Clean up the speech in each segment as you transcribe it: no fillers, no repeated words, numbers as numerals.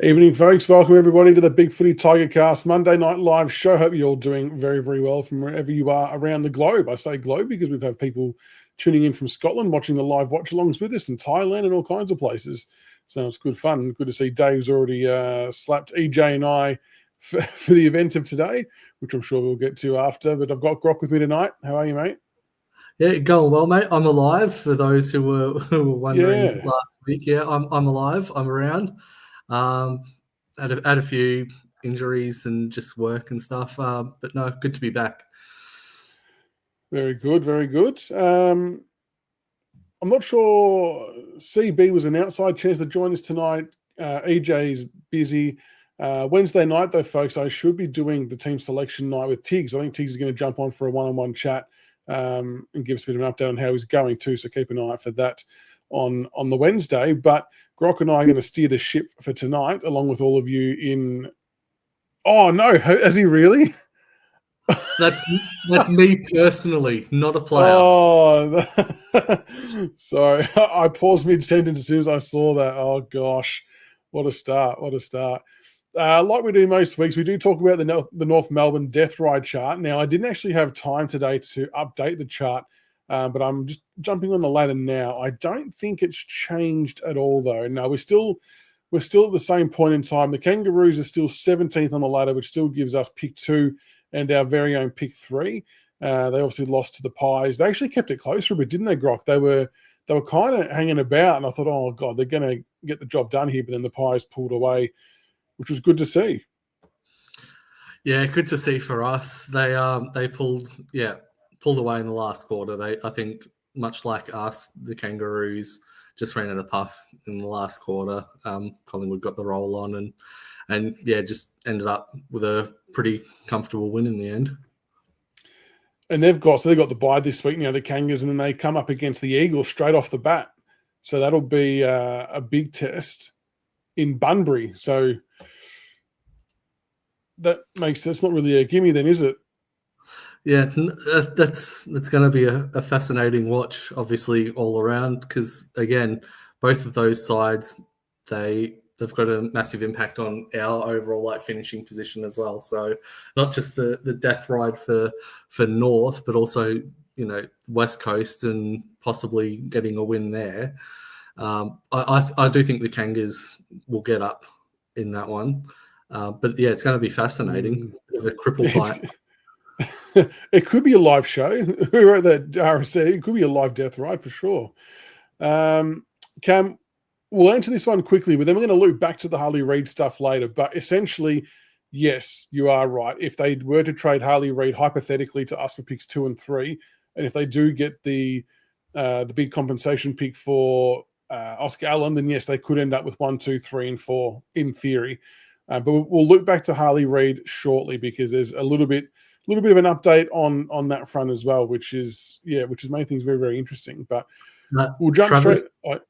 Evening, folks. Welcome, everybody, to the Big Footy Tigercast Monday Night Live show. Hope you're all doing very, very well from wherever you are around the globe. I say globe because we've had people tuning in from Scotland, watching the live watch-alongs with us, and Thailand and all kinds of places. So it's good fun. Good to see Dave's already slapped EJ and I for the event of today, which I'm sure we'll get to after. But I've got Grok with me tonight. How are you, mate? Yeah, going well, mate. I'm alive. For those who were wondering last week, I'm alive. I'm around. Had a few injuries and just work and stuff, but no, good to be back. Very good, very good. I'm not sure CB was an outside chance to join us tonight. EJ's busy. Wednesday night, though, folks, I should be doing the team selection night with Tiggs. I think Tiggs is going to jump on for a one-on-one chat and give us a bit of an update on how he's going too, so keep an eye out for that on the Wednesday. But Grok and I are going to steer the ship for tonight, along with all of you in... Oh, no, has he really? That's me personally, not a player. Oh, sorry. I paused mid-sentence as soon as I saw that. Oh, gosh. What a start. What a start. Like we do most weeks, we do talk about the North Melbourne Death Ride chart. Now, I didn't actually have time today to update the chart, but I'm just jumping on the ladder now. I don't think it's changed at all, though. No, we're still at the same point in time. The Kangaroos are still 17th on the ladder, which still gives us pick 2 and our very own pick 3. They obviously lost to the Pies. They actually kept it close for a bit, didn't they, Grok? They were kind of hanging about, and I thought, oh, God, they're going to get the job done here, but then the Pies pulled away, which was good to see. Yeah, good to see for us. They pulled away in the last quarter. I think, much like us, the Kangaroos just ran out of puff in the last quarter. Collingwood got the roll on and just ended up with a pretty comfortable win in the end. And they've got the bye this week now, the Kangas, and then they come up against the Eagles straight off the bat. So that'll be a big test in Bunbury. So that's not really a gimme then, is it? Yeah, that's going to be a fascinating watch, obviously, all around, because, again, both of those sides, they've got a massive impact on our overall finishing position as well. So not just the death ride for North, but also, West Coast and possibly getting a win there. I do think the Kangas will get up in that one. But, yeah, it's going to be fascinating. The cripple fight. It could be a live show. Who wrote that RSC? It could be a live death ride for sure. Cam, we'll answer this one quickly, but then we're going to loop back to the Harley Reid stuff later. But essentially, yes, you are right. If they were to trade Harley Reid hypothetically to us for picks 2 and 3, and if they do get the big compensation pick for Oscar Allen, then yes, they could end up with 1, 2, 3, and 4 in theory. But we'll loop back to Harley Reid shortly because there's a little bit of an update on that front as well, which is made things very, very interesting. But we'll jump Travis, straight.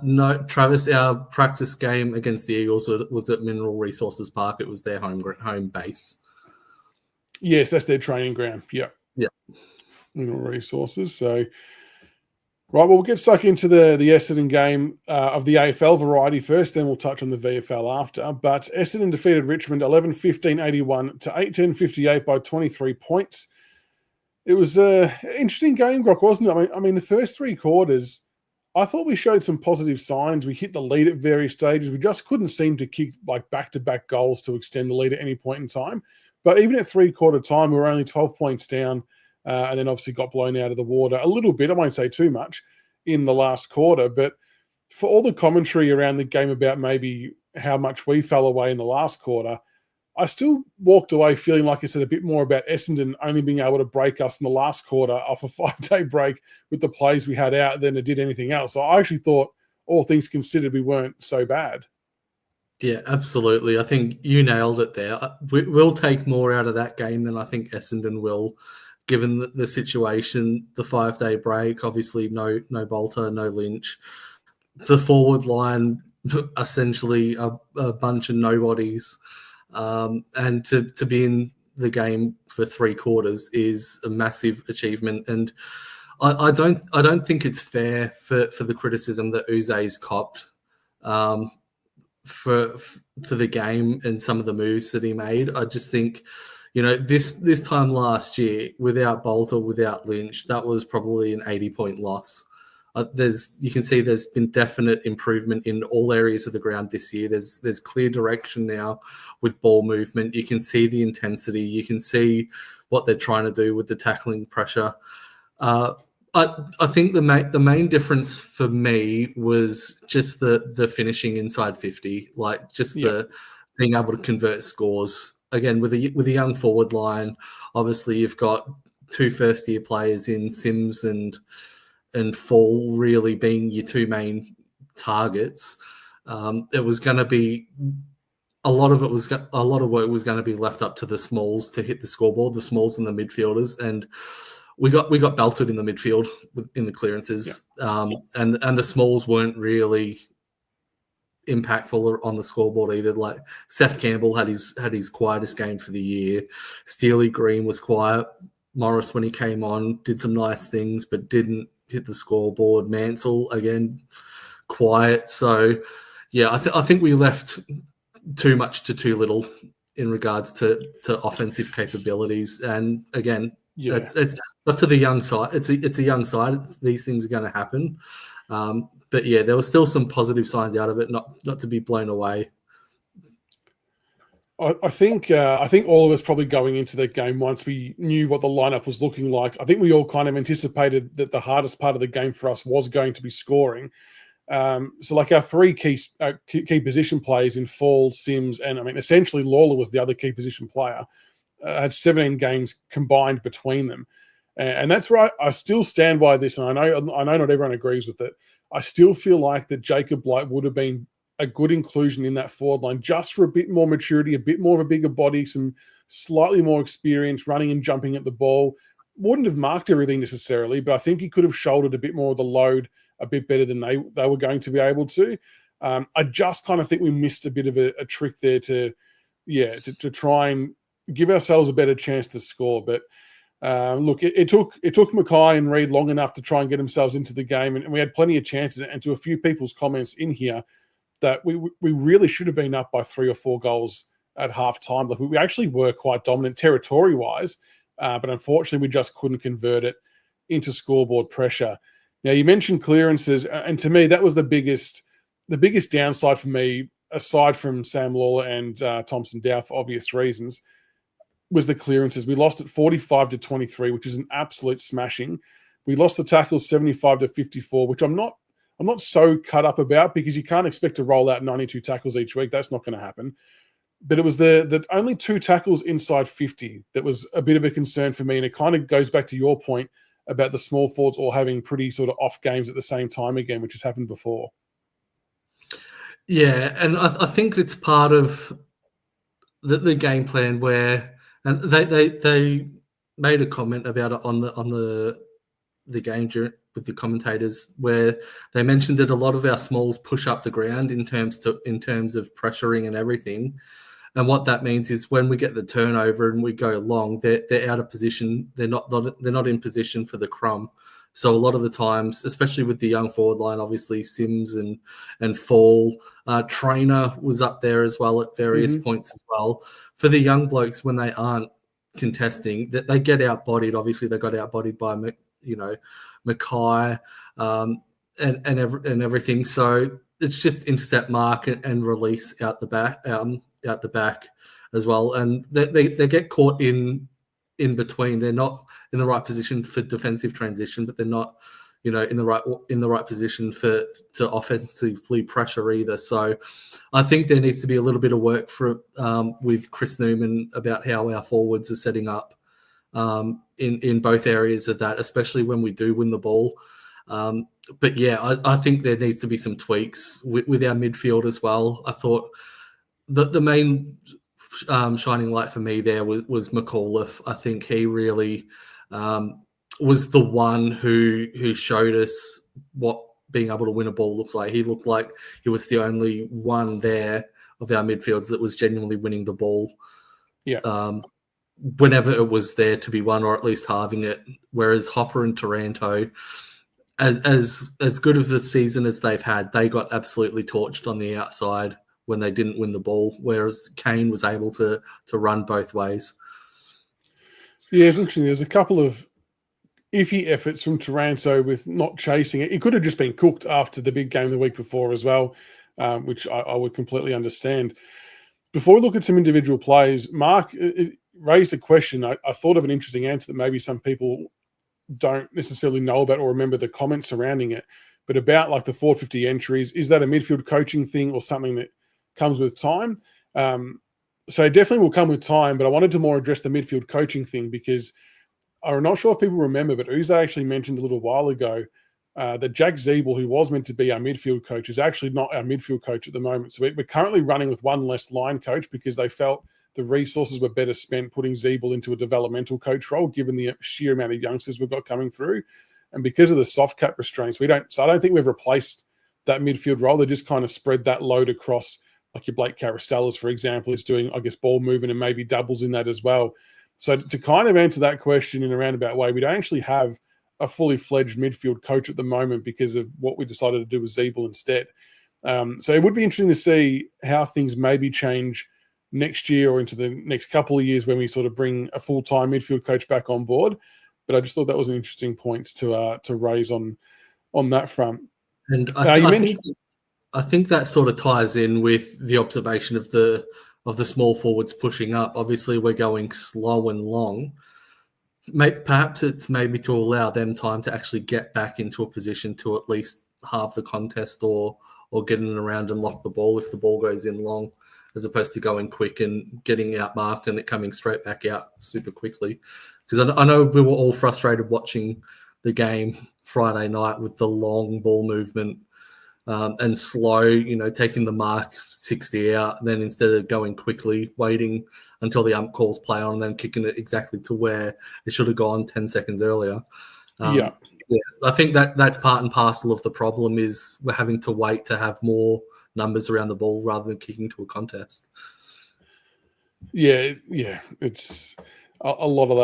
No, Travis, our practice game against the Eagles was at Mineral Resources Park. It was their home base. Yes, that's their training ground. Yeah. Mineral Resources. So, right, well, we'll get stuck into the Essendon game of the AFL variety first, then we'll touch on the VFL after. But Essendon defeated Richmond 11-15-81 to 8-10-58 by 23 points. It was an interesting game, Grok, wasn't it? I mean, the first 3 quarters, I thought we showed some positive signs. We hit the lead at various stages. We just couldn't seem to kick back-to-back goals to extend the lead at any point in time. But even at 3-quarter time, we were only 12 points down. And then obviously got blown out of the water a little bit. I won't say too much in the last quarter, but for all the commentary around the game about maybe how much we fell away in the last quarter, I still walked away feeling like I said a bit more about Essendon only being able to break us in the last quarter off a 5-day break with the plays we had out than it did anything else. So I actually thought, all things considered, we weren't so bad. Yeah, absolutely. I think you nailed it there. We'll take more out of that game than I think Essendon will, given the situation, the 5-day break, obviously no Bolter, no Lynch. The forward line, essentially a bunch of nobodies. And to be in the game for 3 quarters is a massive achievement. And I don't think it's fair for the criticism that Uze's copped. for the game and some of the moves that he made. I just think, you know, this time last year, without Bolter, without Lynch, that was probably an 80-point loss. You can see there's been definite improvement in all areas of the ground this year. There's clear direction now with ball movement. You can see the intensity. You can see what they're trying to do with the tackling pressure. I think the main difference for me was just the finishing inside 50, like just the being able to convert scores. Again, with a young forward line, obviously you've got 2 first-year players in Sims and Fall really being your 2 main targets. It was going to be a lot of work was going to be left up to the smalls to hit the scoreboard, the smalls and the midfielders, and we got belted in the midfield in the clearances, and the smalls weren't really impactful on the scoreboard either. Like Seth Campbell had his quietest game for the year. Steely Green was quiet. Morris, when he came on, did some nice things but didn't hit the scoreboard. Mansell again, quiet. So yeah, I think we left too much to too little in regards to offensive capabilities. And again, it's up to the young side. It's a young side. These things are going to happen. But yeah, there were still some positive signs out of it, not to be blown away. I think all of us probably going into that game, once we knew what the lineup was looking like, I think we all kind of anticipated that the hardest part of the game for us was going to be scoring. So like our 3 key position players in Fall, Sims, and I mean essentially Lawler was the other key position player. Had 17 games combined between them, and that's where I still stand by this. And I know not everyone agrees with it. I still feel like that Jacob Blight would have been a good inclusion in that forward line just for a bit more maturity, a bit more of a bigger body, some slightly more experience running and jumping at the ball. Wouldn't have marked everything necessarily, but I think he could have shouldered a bit more of the load a bit better than they were going to be able to. I just kind of think we missed a bit of a trick there to try and give ourselves a better chance to score. But look, it took Mackay and Reid long enough to try and get themselves into the game, and we had plenty of chances. And to a few people's comments in here, that we really should have been up by 3 or 4 goals at halftime. Like we actually were quite dominant territory-wise, but unfortunately we just couldn't convert it into scoreboard pressure. Now, you mentioned clearances, and to me that was the biggest downside for me, aside from Sam Lawler and Thompson Dow for obvious reasons, was the clearances. We lost at 45-23, which is an absolute smashing. We lost the tackles 75-54, which I'm not so cut up about, because you can't expect to roll out 92 tackles each week. That's not going to happen. But it was the only 2 tackles inside 50 that was a bit of a concern for me. And it kind of goes back to your point about the small forwards all having pretty sort of off games at the same time again, which has happened before. Yeah, and I think it's part of the game plan where, and they made a comment about it on the game with the commentators, where they mentioned that a lot of our smalls push up the ground in terms of pressuring and everything. And what that means is when we get the turnover and we go long, they're out of position. They're not in position for the crumb. So a lot of the times, especially with the young forward line, obviously Sims and Fall, Trainer was up there as well at various points as well. For the young blokes, when they aren't contesting, that they get outbodied. Obviously, they got outbodied by Mackay and everything. So it's just intercept, mark, and release out the back as well. And they get caught in between. They're not in the right position for defensive transition, but they're not, in the right position to offensively pressure either. So I think there needs to be a little bit of work with Chris Newman about how our forwards are setting up in both areas of that, especially when we do win the ball. But yeah, I think there needs to be some tweaks with our midfield as well. I thought the main shining light for me there was McAuliffe. I think he really was the one who showed us what being able to win a ball looks like. He looked like he was the only one there of our midfields that was genuinely winning the ball. Yeah. Whenever it was there to be won, or at least halving it. Whereas Hopper and Taranto, as good of a season as they've had, they got absolutely torched on the outside when they didn't win the ball, whereas Kane was able to run both ways. Yeah, it's interesting. There's a couple of iffy efforts from Taranto with not chasing it. It could have just been cooked after the big game the week before as well, which I would completely understand. Before we look at some individual plays, Mark it raised a question. I thought of an interesting answer that maybe some people don't necessarily know about or remember the comments surrounding it, but about like the 450 entries. Is that a midfield coaching thing or something that comes with time? So it definitely will come with time, but I wanted to more address the midfield coaching thing because I'm not sure if people remember, but Uza actually mentioned a little while ago that Jack Zeeble, who was meant to be our midfield coach, is actually not our midfield coach at the moment. So we're currently running with one less line coach because they felt the resources were better spent putting Zeeble into a developmental coach role, given the sheer amount of youngsters we've got coming through. And because of the soft cap restraints, so I don't think we've replaced that midfield role. They just kind of spread that load across, like your Blake Carousellers, for example, is doing, I guess, ball movement and maybe doubles in that as well. So to kind of answer that question in a roundabout way, we don't actually have a fully fledged midfield coach at the moment because of what we decided to do with Zeeble instead. So it would be interesting to see how things maybe change next year or into the next couple of years when we sort of bring a full-time midfield coach back on board. But I just thought that was an interesting point to raise on that front. And I think that sort of ties in with the observation of the small forwards pushing up. Obviously, we're going slow and long. Perhaps it's maybe to allow them time to actually get back into a position to at least halve the contest or get in around and lock the ball if the ball goes in long, as opposed to going quick and getting outmarked and it coming straight back out super quickly. Because I know we were all frustrated watching the game Friday night with the long ball movement and slow, taking the mark 60 out, and then instead of going quickly, waiting until the ump calls play on and then kicking it exactly to where it should have gone 10 seconds earlier. Yeah, I think that's part and parcel of the problem is we're having to wait to have more numbers around the ball rather than kicking to a contest. Yeah, it's a lot of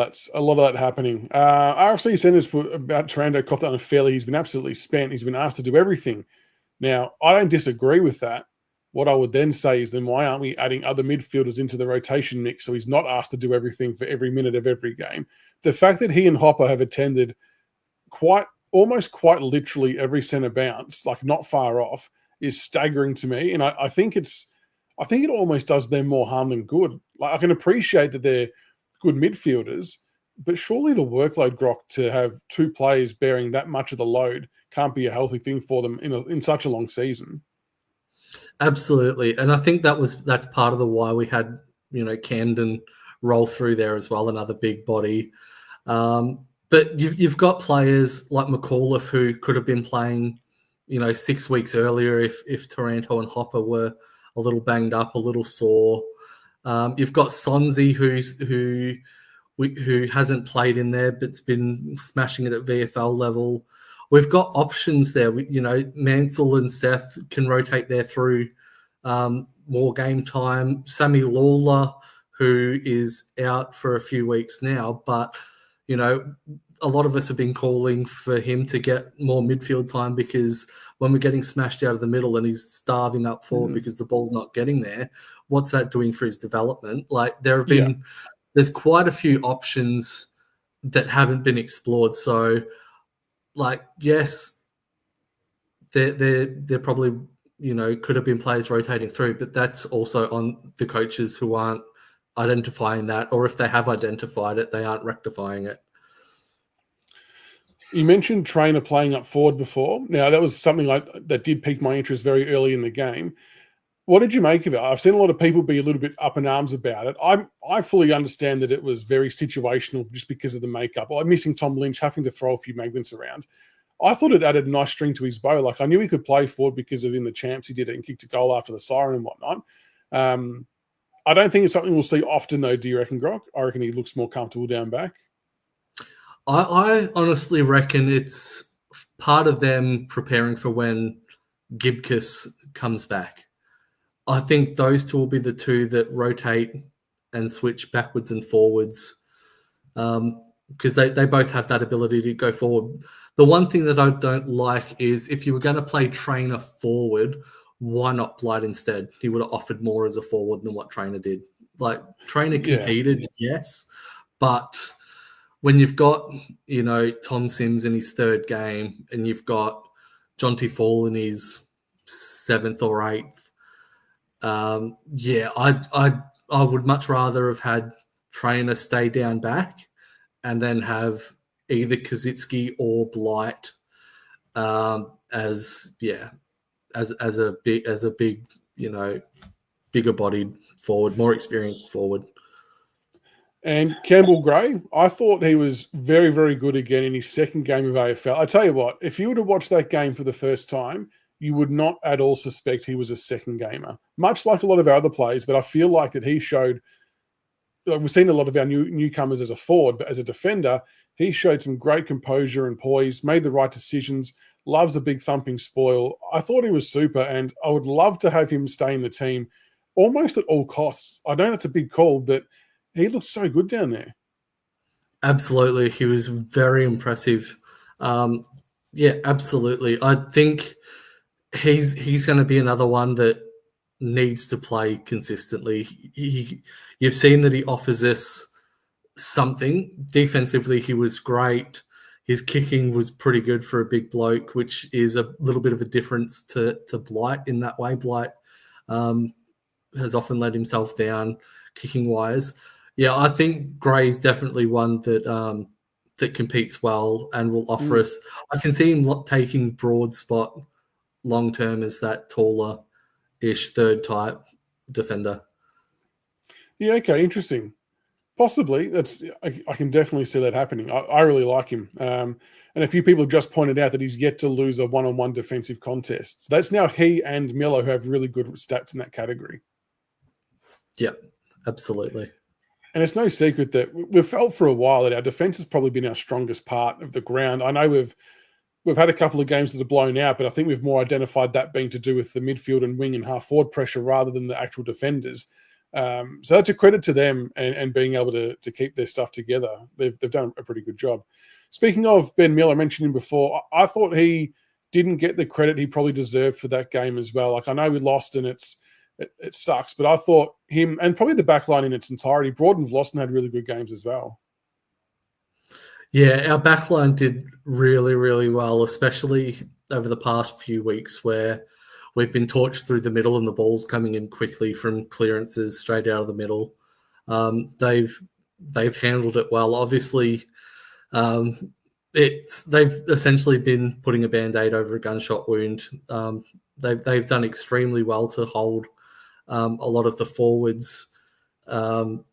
that happening. RFC Centers put about Taranto copped out unfairly. He's been absolutely spent. He's been asked to do everything. Now, I don't disagree with that. What I would then say is then why aren't we adding other midfielders into the rotation mix so he's not asked to do everything for every minute of every game? The fact that he and Hopper have attended almost quite literally every centre bounce, like not far off, is staggering to me. And I think it almost does them more harm than good. Like I can appreciate that they're good midfielders, but surely the workload, Grok, to have two players bearing that much of the load can't be a healthy thing for them in such a long season. Absolutely. And I think that's part of the why we had, Camden roll through there as well, another big body. But you've got players like McAuliffe who could have been playing, 6 weeks earlier if Taranto and Hopper were a little banged up, a little sore. You've got Sonzi who hasn't played in there but's been smashing it at VFL level. We've got options there. Mansell and Seth can rotate there through more game time. Sammy Lawler, who is out for a few weeks now, but, a lot of us have been calling for him to get more midfield time because when we're getting smashed out of the middle and he's starving up forward because the ball's not getting there, what's that doing for his development? Like there's quite a few options that haven't been explored. So, yes, they're probably, could have been players rotating through, but that's also on the coaches who aren't identifying that, or if they have identified it, they aren't rectifying it. You mentioned Trainer playing up forward before. Now, that was something that did pique my interest very early in the game. What did you make of it? I've seen a lot of people be a little bit up in arms about it. I fully understand that it was very situational just because of the makeup. I'm missing Tom Lynch, having to throw a few magnets around. I thought it added a nice string to his bow. Like, I knew he could play forward because of in the champs he did it and kicked a goal after the siren and whatnot. I don't think it's something we'll see often, though, do you reckon, Grok? I reckon he looks more comfortable down back. I honestly reckon it's part of them preparing for when Gibcus comes back. I think those two will be the two that rotate and switch backwards and forwards because they both have that ability to go forward. The one thing that I don't like is if you were going to play Trainer forward, why not Blight instead? He would have offered more as a forward than what Trainer did. Like, Trainer competed, yes, but when you've got, Tom Sims in his third game and you've got Jonty Fall in his 7th or 8th, I would much rather have had Trainer stay down back and then have either Kaczynski or Blight as a big, bigger bodied forward, more experienced forward. And Campbell Gray, I thought he was very, very good again in his second game of AFL. I tell you what, if you were to watch that game for the first time, you would not at all suspect he was a second gamer, much like a lot of our other players. But I feel like that he showed, we've seen a lot of our newcomers as a forward, but as a defender, he showed some great composure and poise, made the right decisions, loves a big thumping spoil. I thought he was super, and I would love to have him stay in the team almost at all costs. I know that's a big call, but he looked so good down there. Absolutely. He was very impressive. Absolutely. I think he's going to be another one that needs to play consistently. You've seen that he offers us something. Defensively, he was great. His kicking was pretty good for a big bloke, which is a little bit of a difference to Blight in that way. Blight has often let himself down kicking-wise. Yeah, I think Gray's definitely one that that competes well and will offer us. I can see him taking broad spot long-term as that taller-ish third type defender. Yeah, okay, interesting. Possibly. I can definitely see that happening. I really like him. And a few people just pointed out that he's yet to lose a one-on-one defensive contest. So that's now he and Miller who have really good stats in that category. Yeah, absolutely. And it's no secret that we've felt for a while that our defense has probably been our strongest part of the ground. I know we've had a couple of games that are blown out, but I think we've more identified that being to do with the midfield and wing and half forward pressure rather than the actual defenders. So that's a credit to them and being able to keep their stuff together. They've done a pretty good job. Speaking of Ben Miller, I mentioned him before. I thought he didn't get the credit he probably deserved for that game as well. Like, I know we lost and it sucks, but I thought him and probably the back line in its entirety, Broad and Vlosten had really good games as well. Yeah, our back line did really, really well, especially over the past few weeks where we've been torched through the middle and the ball's coming in quickly from clearances straight out of the middle. They've handled it well. Obviously, they've essentially been putting a Band-Aid over a gunshot wound. They've done extremely well to hold a lot of the forwards, but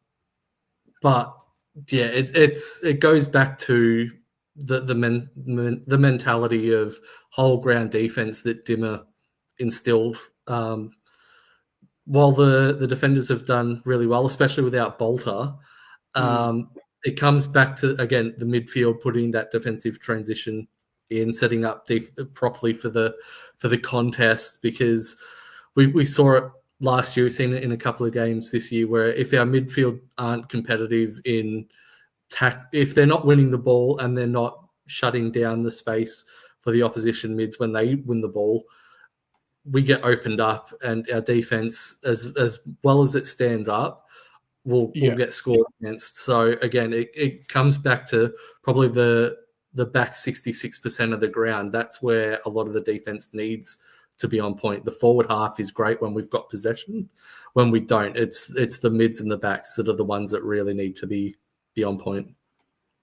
yeah, it goes back to the mentality of whole ground defense that Dimmer instilled. While the defenders have done really well, especially without Bolter, it comes back to, again, the midfield putting that defensive transition in, setting up properly for the contest, because we saw it last year. We've seen it in a couple of games this year where if our midfield aren't competitive if they're not winning the ball and they're not shutting down the space for the opposition mids when they win the ball, we get opened up, and our defense, as well as it stands up, will get scored against. So again, it comes back to probably the back 66% of the ground. That's where a lot of the defense needs to be on point. The forward half is great when we've got possession. When we don't, it's the mids and the backs that are the ones that really need to be on point.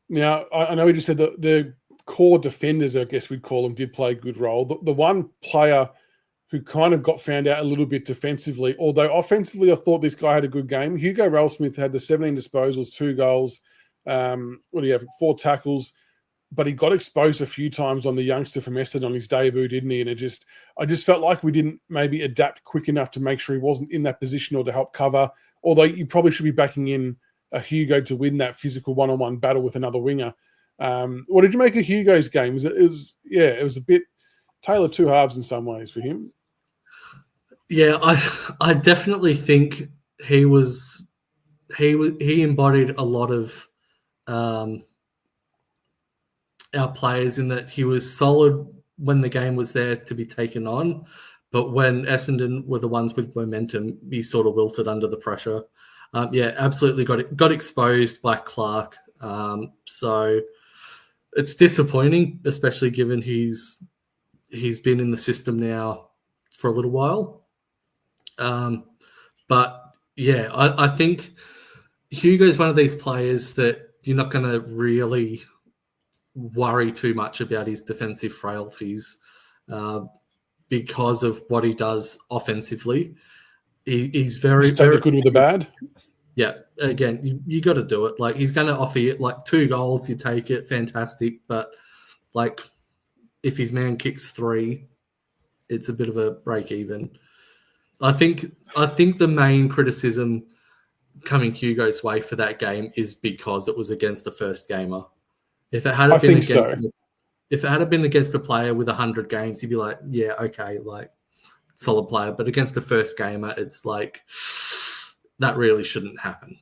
Now, I know we just said that the core defenders, I guess we'd call them, did play a good role. The one player who kind of got found out a little bit defensively, although offensively I thought this guy had a good game. Hugo Ralsmith had the 17 disposals, 2 goals, 4 tackles, but he got exposed a few times on the youngster from Essendon on his debut, didn't he? And I just felt like we didn't maybe adapt quick enough to make sure he wasn't in that position or to help cover, although you probably should be backing in a Hugo to win that physical one-on-one battle with another winger. What did you make of Hugo's game? It was a bit tailored two halves in some ways for him. Yeah, I definitely think he embodied a lot of our players in that he was solid when the game was there to be taken on, But when Essendon were the ones with momentum, he sort of wilted under the pressure. Absolutely got exposed by Clark. So it's disappointing, especially given he's been in the system now for a little while. But yeah, I think Hugo's one of these players that you're not going to really worry too much about his defensive frailties because of what he does offensively. He's very... Just take the good with the bad? Yeah, again, you got to do it. Like, he's going to offer you, like, 2 goals, you take it, fantastic. But, like, if his man kicks 3, it's a bit of a break even. I think the main criticism coming Hugo's way for that game is because it was against the first gamer. If it had been against a player with 100 games, he'd be like, yeah, okay, like, solid player. But against the first gamer, it's like, that really shouldn't happen.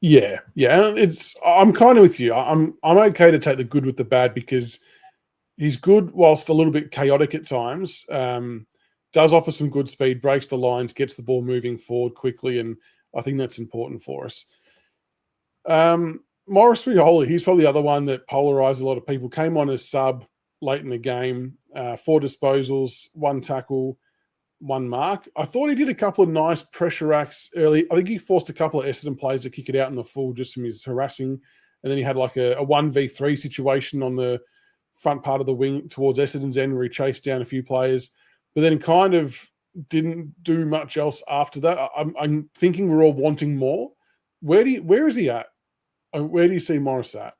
Yeah. I'm kind of with you. I'm okay to take the good with the bad because he's good whilst a little bit chaotic at times. Does offer some good speed, breaks the lines, gets the ball moving forward quickly, and I think that's important for us. Morris Rioli, he's probably the other one that polarised a lot of people. Came on as sub late in the game, 4 disposals, 1 tackle, 1 mark. I thought he did a couple of nice pressure acts early. I think he forced a couple of Essendon players to kick it out in the full just from his harassing. And then he had like a 1v3 situation on the front part of the wing towards Essendon's end where he chased down a few players, but then kind of didn't do much else after that. I'm thinking we're all wanting more. Where is he at? Where do you see Morris at?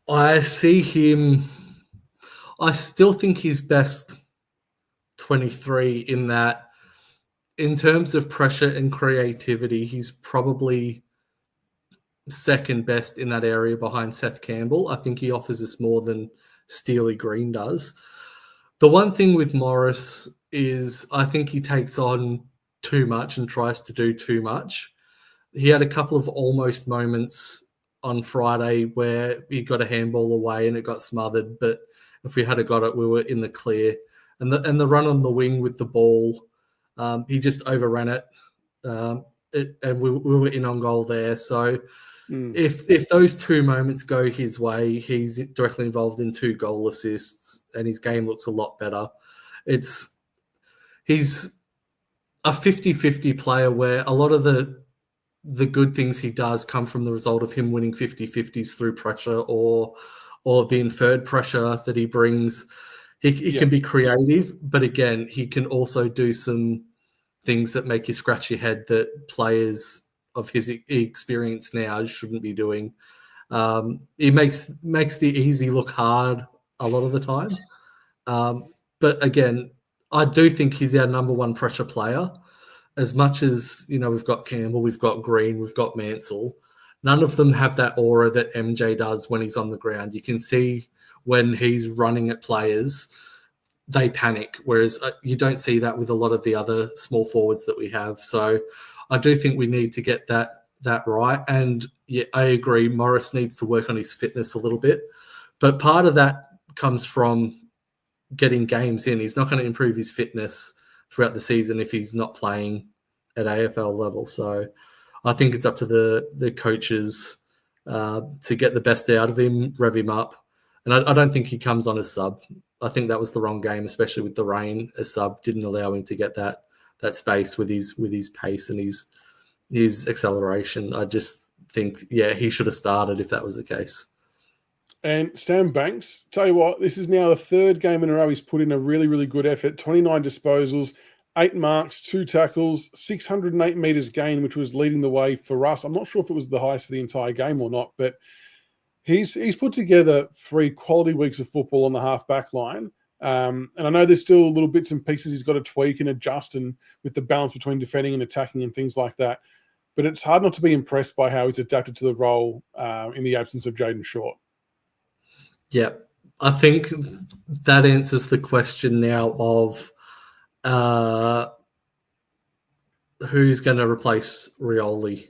I see him... I still think he's best 23 in that, in terms of pressure and creativity, he's probably second best in that area behind Seth Campbell. I think he offers us more than Steely Green does. The one thing with Morris is I think he takes on too much and tries to do too much. He had a couple of almost moments on Friday where he got a handball away and it got smothered, but if we had got it, we were in the clear. And the run on the wing with the ball, he just overran it, and we were in on goal there. So if those 2 moments go his way, he's directly involved in 2 goal assists, and his game looks a lot better. He's a 50-50 player where a lot of the good things he does come from the result of him winning 50-50s through pressure or the inferred pressure that he brings. He can be creative, but again, he can also do some things that make you scratch your head that players of his experience now shouldn't be doing. He makes the easy look hard a lot of the time. But again, I do think he's our number 1 pressure player. As much as, we've got Campbell, we've got Green, we've got Mansell, none of them have that aura that MJ does when he's on the ground. You can see when he's running at players, they panic, whereas you don't see that with a lot of the other small forwards that we have. So I do think we need to get that right. And yeah, I agree, Morris needs to work on his fitness a little bit. But part of that comes from getting games in. He's not going to improve his fitness throughout the season if he's not playing at AFL level. So I think it's up to the coaches to get the best out of him, rev him up. And I don't think he comes on as sub. I think that was the wrong game, especially with the rain. A sub didn't allow him to get that space with his pace and his acceleration. I just think, he should have started if that was the case. And Sam Banks, tell you what, this is now the 3rd game in a row he's put in a really, really good effort. 29 disposals, 8 marks, 2 tackles, 608 metres gained, which was leading the way for us. I'm not sure if it was the highest for the entire game or not, but he's put together 3 quality weeks of football on the half-back line. And I know there's still little bits and pieces he's got to tweak and adjust and with the balance between defending and attacking and things like that. But it's hard not to be impressed by how he's adapted to the role in the absence of Jaden Short. Yeah, I think that answers the question now of who's going to replace Rioli.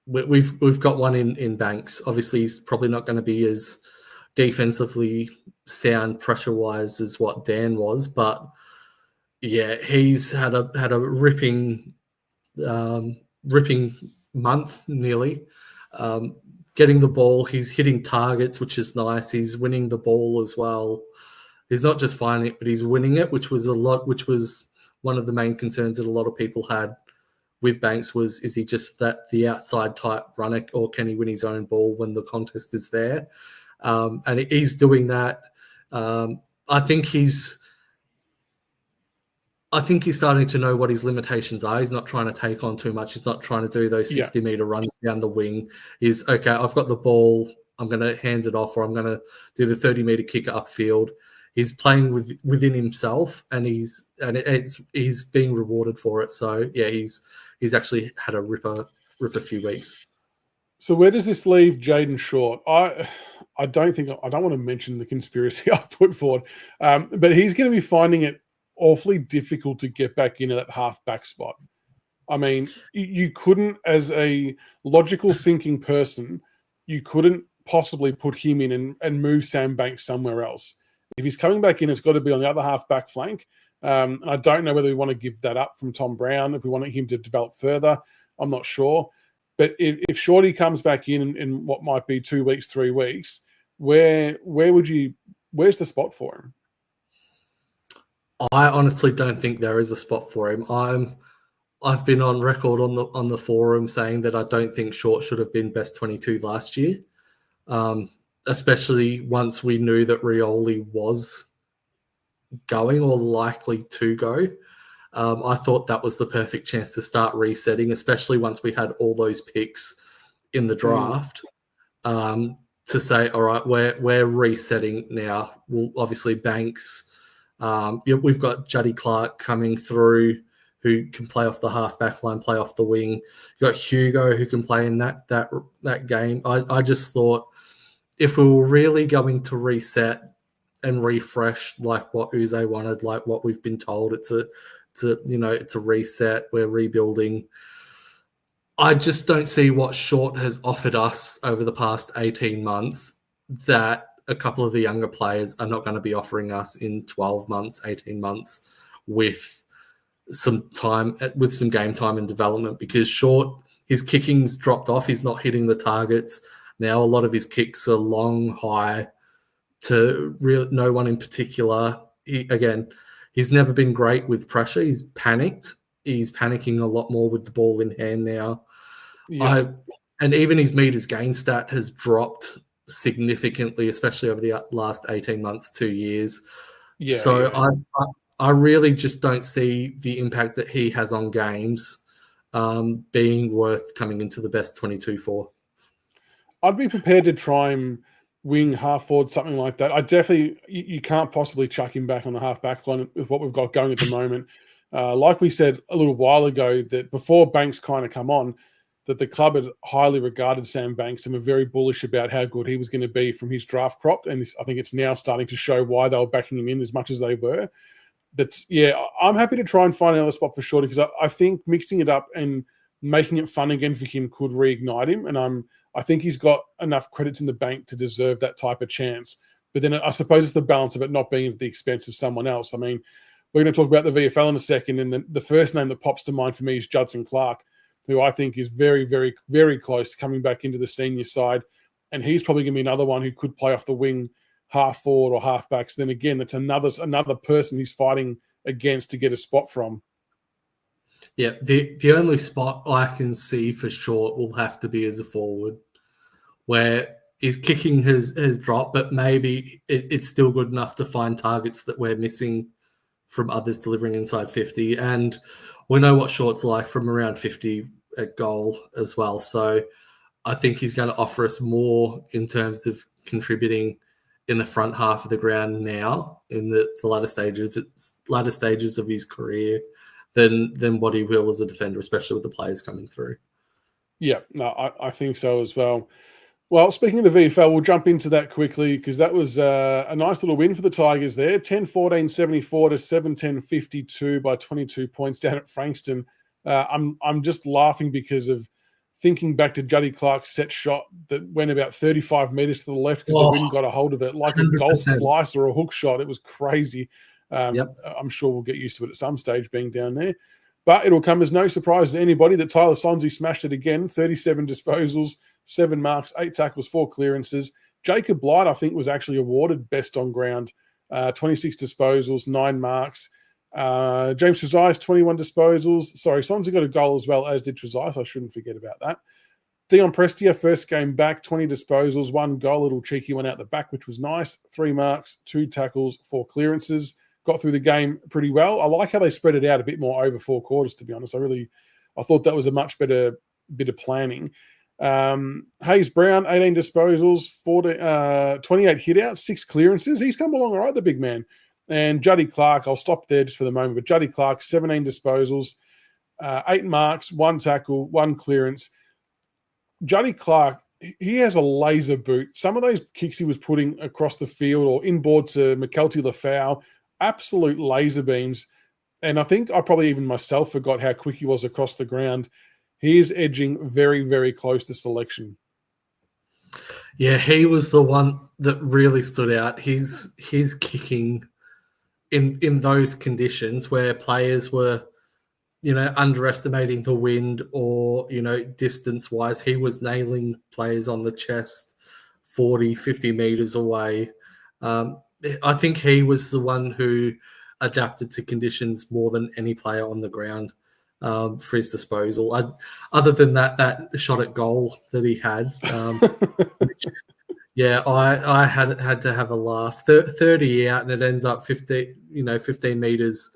We've got one in Banks. Obviously, he's probably not going to be as defensively sound pressure-wise as what Dan was, but yeah, he's had a ripping month nearly. Getting the ball, he's hitting targets, which is nice. He's winning the ball as well. He's not just finding it, but he's winning it, which was one of the main concerns that a lot of people had with Banks was, is he just the outside type runner, or can he win his own ball when the contest is there? And he's doing that. I think he's starting to know what his limitations are. He's not trying to take on too much. He's not trying to do those 60-meter runs down the wing. He's, okay, I've got the ball. I'm going to hand it off, or I'm going to do the 30-meter kick upfield. He's playing within himself, and he's being rewarded for it. So, yeah, he's actually had a ripper few weeks. So where does this leave Jaden Short? I don't want to mention the conspiracy I put forward, but he's going to be finding it awfully difficult to get back into that half-back spot. I mean, you couldn't, as a logical thinking person, you couldn't possibly put him in and move Sam Banks somewhere else. If he's coming back in, it's got to be on the other half-back flank. And I don't know whether we want to give that up from Tom Brown, if we want him to develop further. I'm not sure. But if Shorty comes back in what might be 2 weeks, 3 weeks, where's the spot for him? I honestly don't think there is a spot for him. I've been on record on the forum saying that I don't think Short should have been best 22 last year, especially once we knew that Rioli was going or likely to go. I thought that was the perfect chance to start resetting, especially once we had all those picks in the draft, to say, all right, we're resetting now. Well, obviously Banks. We've got Juddy Clark coming through, who can play off the half-back line, play off the wing. You've got Hugo, who can play in that game. I just thought, if we were really going to reset and refresh like what Uze wanted, like what we've been told, it's a reset, we're rebuilding. I just don't see what Short has offered us over the past 18 months that a couple of the younger players are not going to be offering us in 12 months, 18 months with some game time and development, because Short, his kicking's dropped off. He's not hitting the targets. Now a lot of his kicks are long, high to no one in particular. He's never been great with pressure. He's panicked. He's panicking a lot more with the ball in hand now. Yeah. And even his meters gain stat has dropped significantly, especially over the last 18 months, 2 years. Yeah, so yeah. I really just don't see the impact that he has on games being worth coming into the best 22 for. I'd be prepared to try and wing half forward, something like that. I definitely, you can't possibly chuck him back on the half back line with what we've got going at the moment. Like we said a little while ago, that before Banks kind of come on, that the club had highly regarded Sam Banks and were very bullish about how good he was going to be from his draft crop. And I think it's now starting to show why they were backing him in as much as they were. But yeah, I'm happy to try and find another spot for Shorty, because I think mixing it up and making it fun again for him could reignite him. And I think he's got enough credits in the bank to deserve that type of chance. But then I suppose it's the balance of it not being at the expense of someone else. I mean, we're going to talk about the VFL in a second, and the first name that pops to mind for me is Judson Clark, who I think is very, very, very close to coming back into the senior side. And he's probably going to be another one who could play off the wing, half forward or half back. So then again, that's another person he's fighting against to get a spot from. Yeah, the only spot I can see for Short will have to be as a forward, where his kicking has dropped, but maybe it's still good enough to find targets that we're missing from others delivering inside 50. And we know what Short's like from around 50 at goal as well. So I think he's going to offer us more in terms of contributing in the front half of the ground now in the latter stages of his career than what he will as a defender, especially with the players coming through. Yeah, no, I think so as well. Well, speaking of the VFL, we'll jump into that quickly, because that was a nice little win for the Tigers there. 10-14-74 to 7-10-52 by 22 points down at Frankston. I'm just laughing because of thinking back to Juddy Clark's set shot that went about 35 metres to the left because the wind got a hold of it, like 100%. A golf slice or a hook shot. It was crazy. I'm sure we'll get used to it at some stage being down there. But it'll come as no surprise to anybody that Tyler Sonsie smashed it again. 37 disposals, 7 marks, 8 tackles, 4 clearances. Jacob Blight, I think, was actually awarded best on ground. 26 disposals, 9 marks. James Trezise, 21 disposals. Sorry, Sonsie got a goal as well, as did Trezise. I shouldn't forget about that. Dion Prestia, first game back, 20 disposals, 1 goal, little cheeky one out the back, which was nice. 3 marks, 2 tackles, 4 clearances. Got through the game pretty well. I like how they spread it out a bit more over 4 quarters, to be honest. I thought that was a much better bit of planning. Hayes Brown, 18 disposals, 28 hit-outs, 6 clearances. He's come along all right, the big man. And Juddy Clark, I'll stop there just for the moment, but Juddy Clark, 17 disposals, 8 marks, 1 tackle, 1 clearance. Juddy Clark, he has a laser boot. Some of those kicks he was putting across the field or inboard to McKelty Lafau, absolute laser beams. And I think I probably even myself forgot how quick he was across the ground. He is edging very, very close to selection. Yeah, he was the one that really stood out. His kicking in those conditions where players were, underestimating the wind or, distance-wise, he was nailing players on the chest 40, 50 metres away. I think he was the one who adapted to conditions more than any player on the ground for his disposal. Other than that shot at goal that he had, I had to have a laugh. 30 out and it ends up 15 metres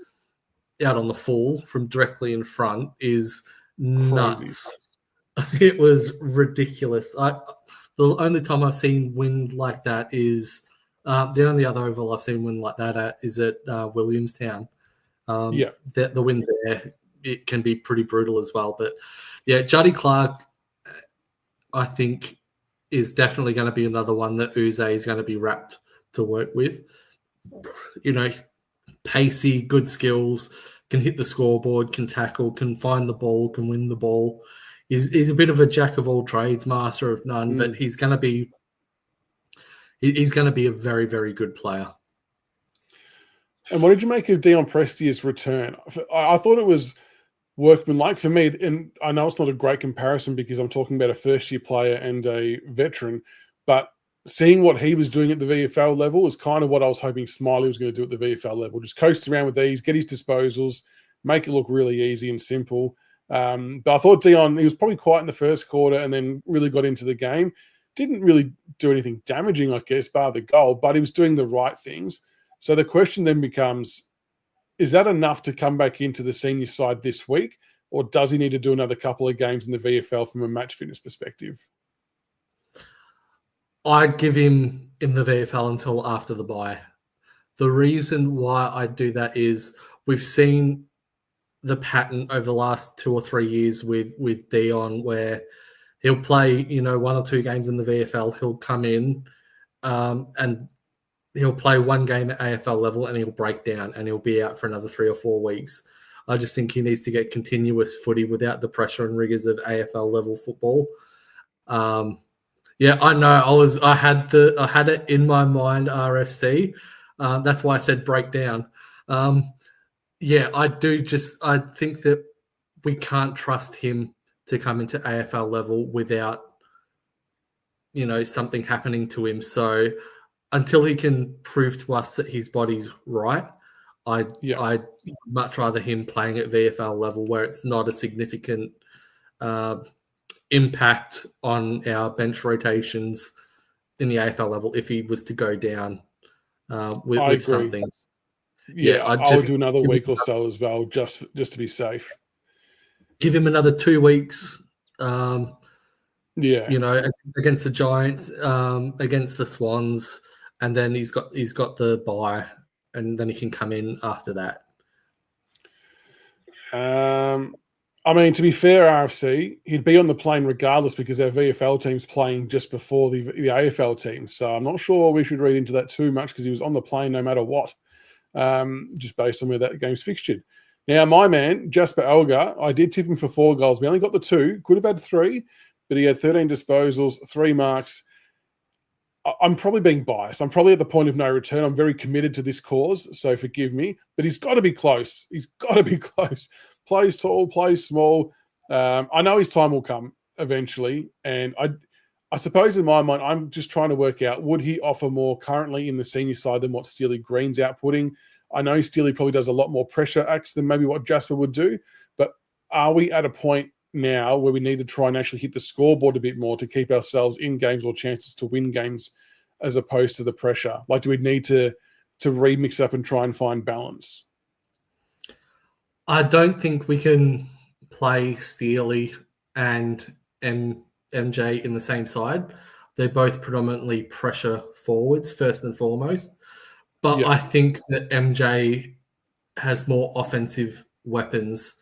out on the full from directly in front is nuts. Crazy. It was ridiculous. The only time I've seen wind like that is the only other oval I've seen wind like that is at Williamstown. The wind there, it can be pretty brutal as well. But yeah, Juddy Clark, I think, is definitely going to be another one that Uze is going to be wrapped to work with. Pacey, good skills, can hit the scoreboard, can tackle, can find the ball, can win the ball. He's a bit of a jack of all trades, master of none, but he's going to be a very, very good player. And what did you make of Dion Prestia's return? I thought it was workmanlike for me, and I know it's not a great comparison because I'm talking about a first-year player and a veteran, but seeing what he was doing at the VFL level is kind of what I was hoping Smiley was going to do at the VFL level. Just coast around with these, get his disposals, make it look really easy and simple. But I thought Dion, he was probably quiet in the first quarter and then really got into the game. Didn't really do anything damaging, I guess, bar the goal, but he was doing the right things. So the question then becomes, is that enough to come back into the senior side this week, or does he need to do another couple of games in the VFL from a match fitness perspective? I'd give him in the VFL until after the bye. The reason why I do that is we've seen the pattern over the last 2 or 3 years with Dion where he'll play, 1 or 2 games in the VFL. He'll come in and he'll play 1 game at AFL level and he'll break down and he'll be out for another 3 or 4 weeks. I just think he needs to get continuous footy without the pressure and rigors of AFL level football. I know. I had it in my mind, RFC. That's why I said breakdown. I think that we can't trust him to come into AFL level without, something happening to him. So until he can prove to us that his body's right, I'd much rather him playing at VFL level where it's not a significant impact on our bench rotations in the AFL level if he was to go down with something. I would do another week or so as well, just to be safe. Give him another 2 weeks. Against the Giants, against the Swans, and then he's got the bye, and then he can come in after that. To be fair, RFC, he'd be on the plane regardless because our VFL team's playing just before the AFL team. So I'm not sure we should read into that too much because he was on the plane no matter what, just based on where that game's fixtured. Now, my man, Jasper Elgar, I did tip him for 4 goals. We only got the 2. Could have had 3, but he had 13 disposals, 3 marks. I'm probably being biased. I'm probably at the point of no return. I'm very committed to this cause, so forgive me. But he's got to be close. He's got to be close. Plays tall, plays small. I know his time will come eventually. And I suppose in my mind, I'm just trying to work out, would he offer more currently in the senior side than what Steely Green's outputting? I know Steely probably does a lot more pressure acts than maybe what Jasper would do. But are we at a point now where we need to try and actually hit the scoreboard a bit more to keep ourselves in games or chances to win games as opposed to the pressure? Like, do we need to remix up and try and find balance? I don't think we can play Steely and MJ in the same side. They're both predominantly pressure forwards, first and foremost. But I think that MJ has more offensive weapons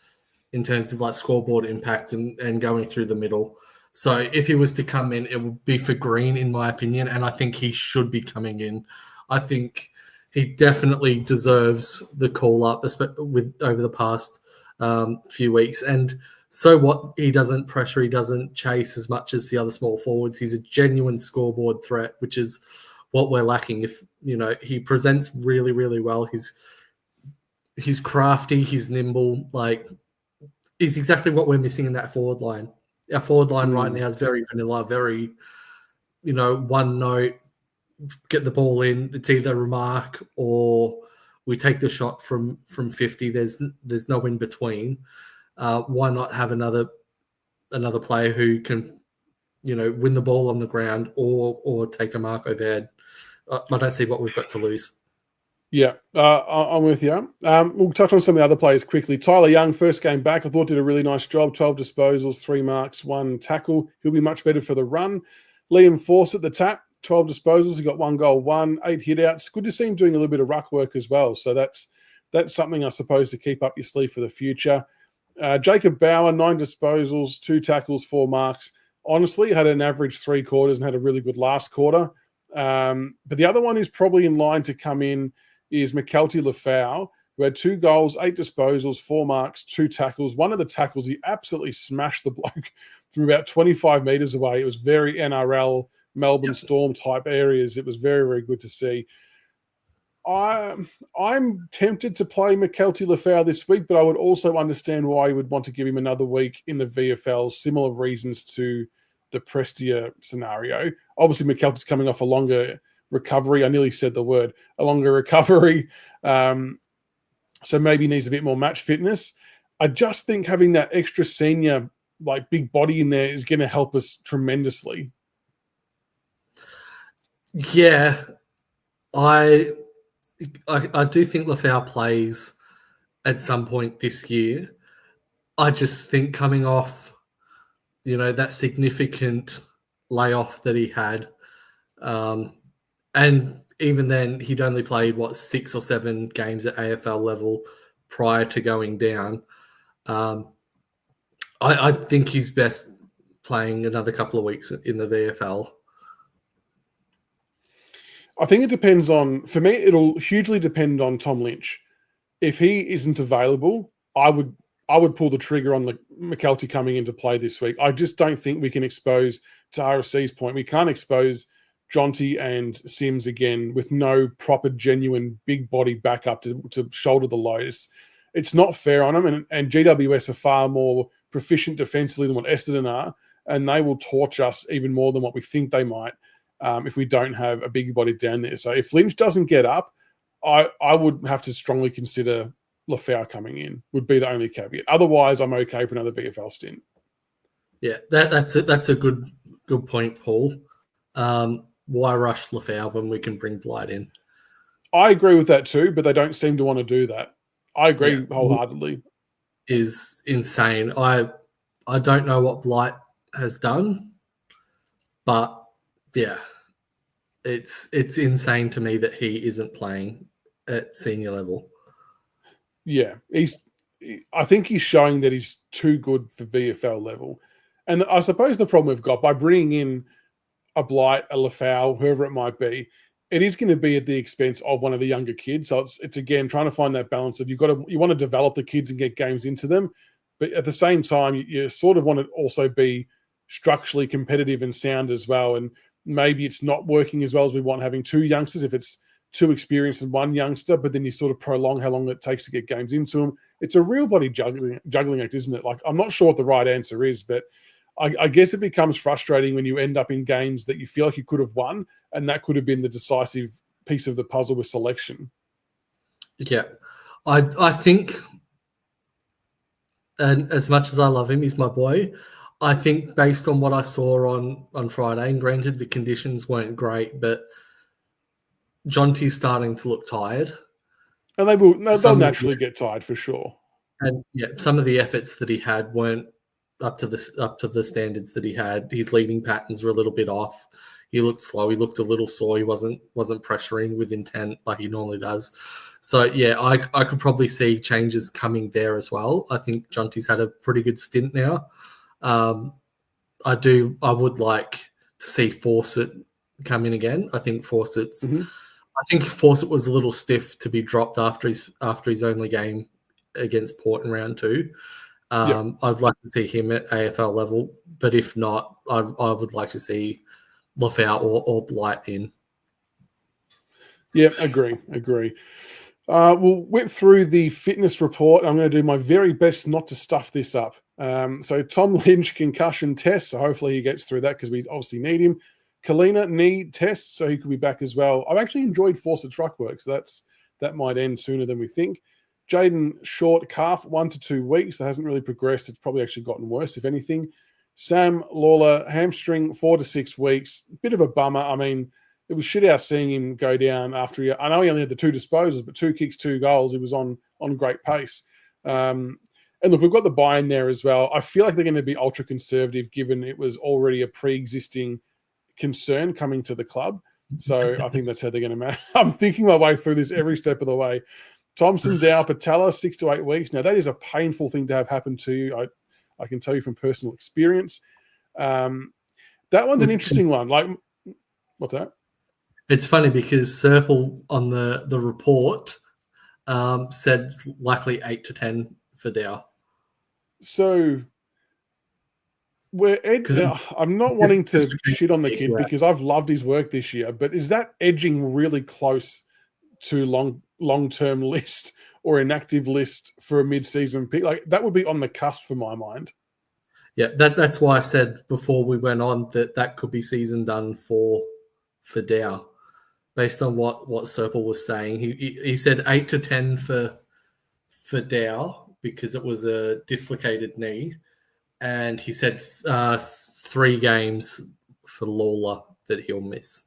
in terms of like scoreboard impact and going through the middle. So if he was to come in, it would be for Green, in my opinion, and I think he should be coming in. I think he definitely deserves the call-up over the past few weeks. And so what? He doesn't pressure, he doesn't chase as much as the other small forwards. He's a genuine scoreboard threat, which is what we're lacking. If he presents really, really well. He's crafty, he's nimble, like he's exactly what we're missing in that forward line. Our forward line right now is very vanilla, very, one note, get the ball in. It's either a mark or we take the shot from 50. There's no in between. Why not have another player who can, win the ball on the ground or take a mark overhead? I don't see what we've got to lose. Yeah, I'm with you. We'll touch on some of the other players quickly. Tyler Young, first game back, I thought did a really nice job. 12 disposals, 3 marks, 1 tackle. He'll be much better for the run. Liam Force at the tap, 12 disposals. He got 1 goal, 8 hit-outs. Good to see him doing a little bit of ruck work as well. So that's something, I suppose, to keep up your sleeve for the future. Jacob Bauer, 9 disposals, 2 tackles, 4 marks. Honestly, had an average 3 quarters and had a really good last quarter. But the other one who's probably in line to come in is McKelty Lafau, who had 2 goals, 8 disposals, 4 marks, 2 tackles. One of the tackles, he absolutely smashed the bloke from about 25 metres away. It was very NRL, Melbourne Storm type areas. It was very, very good to see. I'm tempted to play McKelty Lafau this week, but I would also understand why you would want to give him another week in the VFL. Similar reasons to the Prestia scenario. Obviously, McKelty's coming off a longer recovery. I nearly said the word, a longer recovery. So maybe he needs a bit more match fitness. I just think having that extra senior, like big body in there is going to help us tremendously. Yeah, I do think Lafau plays at some point this year. I just think coming off, that significant layoff that he had, and even then he'd only played 6 or 7 games at AFL level prior to going down. I think he's best playing another couple of weeks in the VFL. I think it depends on, for me, it'll hugely depend on Tom Lynch. If he isn't available, I would pull the trigger on the McKelty coming into play this week. I just don't think we can expose, to RFC's point, we can't expose Jonty and Sims again with no proper, genuine, big body backup to shoulder the load. It's not fair on them, and GWS are far more proficient defensively than what Essendon are, and they will torch us even more than what we think they might. If we don't have a big body down there. So if Lynch doesn't get up, I would have to strongly consider Lafau coming in, would be the only caveat. Otherwise, I'm okay for another VFL stint. Yeah, that's a good point, Paul. Why rush Lafau when we can bring Blight in? I agree with that too, but they don't seem to want to do that. I agree wholeheartedly. Is insane. I don't know what Blight has done, but yeah, it's insane to me that he isn't playing at senior level. Yeah, I think he's showing that he's too good for VFL level. And I suppose the problem we've got by bringing in a Blight, a Lafau, whoever it might be, it is going to be at the expense of one of the younger kids. So it's again trying to find that balance of you want to develop the kids and get games into them, but at the same time you sort of want to also be structurally competitive and sound as well. And maybe it's not working as well as we want having two youngsters if it's too experienced and one youngster, but then you sort of prolong how long it takes to get games into them. It's a real body juggling act, isn't it? Like, I'm not sure what the right answer is, but I guess it becomes frustrating when you end up in games that you feel like you could have won, and that could have been the decisive piece of the puzzle with selection. Yeah. I think, and as much as I love him, he's my boy, I think based on what I saw on Friday, and granted the conditions weren't great, but Jonty's starting to look tired. And they'll naturally get tired for sure. And yeah, some of the efforts that he had weren't up to the standards that he had. His leading patterns were a little bit off. He looked slow. He looked a little sore. He wasn't pressuring with intent like he normally does. So yeah, I could probably see changes coming there as well. I think Jonty's had a pretty good stint now. I would like to see Fawcett come in again. I think Fawcett's. Mm-hmm. I think Fawcett was a little stiff to be dropped after his only game against Port in round 2. I'd like to see him at AFL level, but if not, I would like to see Lofau or Blight in. Yeah, agree. We'll whip through the fitness report. I'm going to do my very best not to stuff this up. So Tom Lynch concussion test, so hopefully he gets through that because we obviously need him. Kalina knee test, so he could be back as well. I've actually enjoyed Fawcett's ruck work, so that might end sooner than we think. Jaden Short calf, 1 to 2 weeks. That hasn't really progressed. It's probably actually gotten worse, if anything. Sam Lawler hamstring, 4 to 6 weeks. Bit of a bummer. I mean, it was shit out seeing him go down after I know he only had the 2 disposals, but 2 kicks, 2 goals. He was on great pace. And look, we've got the buy in there as well. I feel like they're going to be ultra conservative, given it was already a pre-existing concern coming to the club. So I think that's how they're going to manage. I'm thinking my way through this every step of the way. Thompson Dow Patella, 6 to 8 weeks. Now, that is a painful thing to have happen to you. I can tell you from personal experience. That one's an interesting one. Like, what's that? It's funny because Serple on the report said likely 8 to 10 for Dow. So I'm not wanting to shit on the kid because I've loved his work this year, but is that edging really close to long-term list or inactive list for a mid-season pick? Like, that would be on the cusp for my mind. Yeah, that's why I said before we went on that could be season done for Dow, based on what Serple was saying. He said 8 to 10 for Dow because it was a dislocated knee. And he said 3 games for Lawler that he'll miss.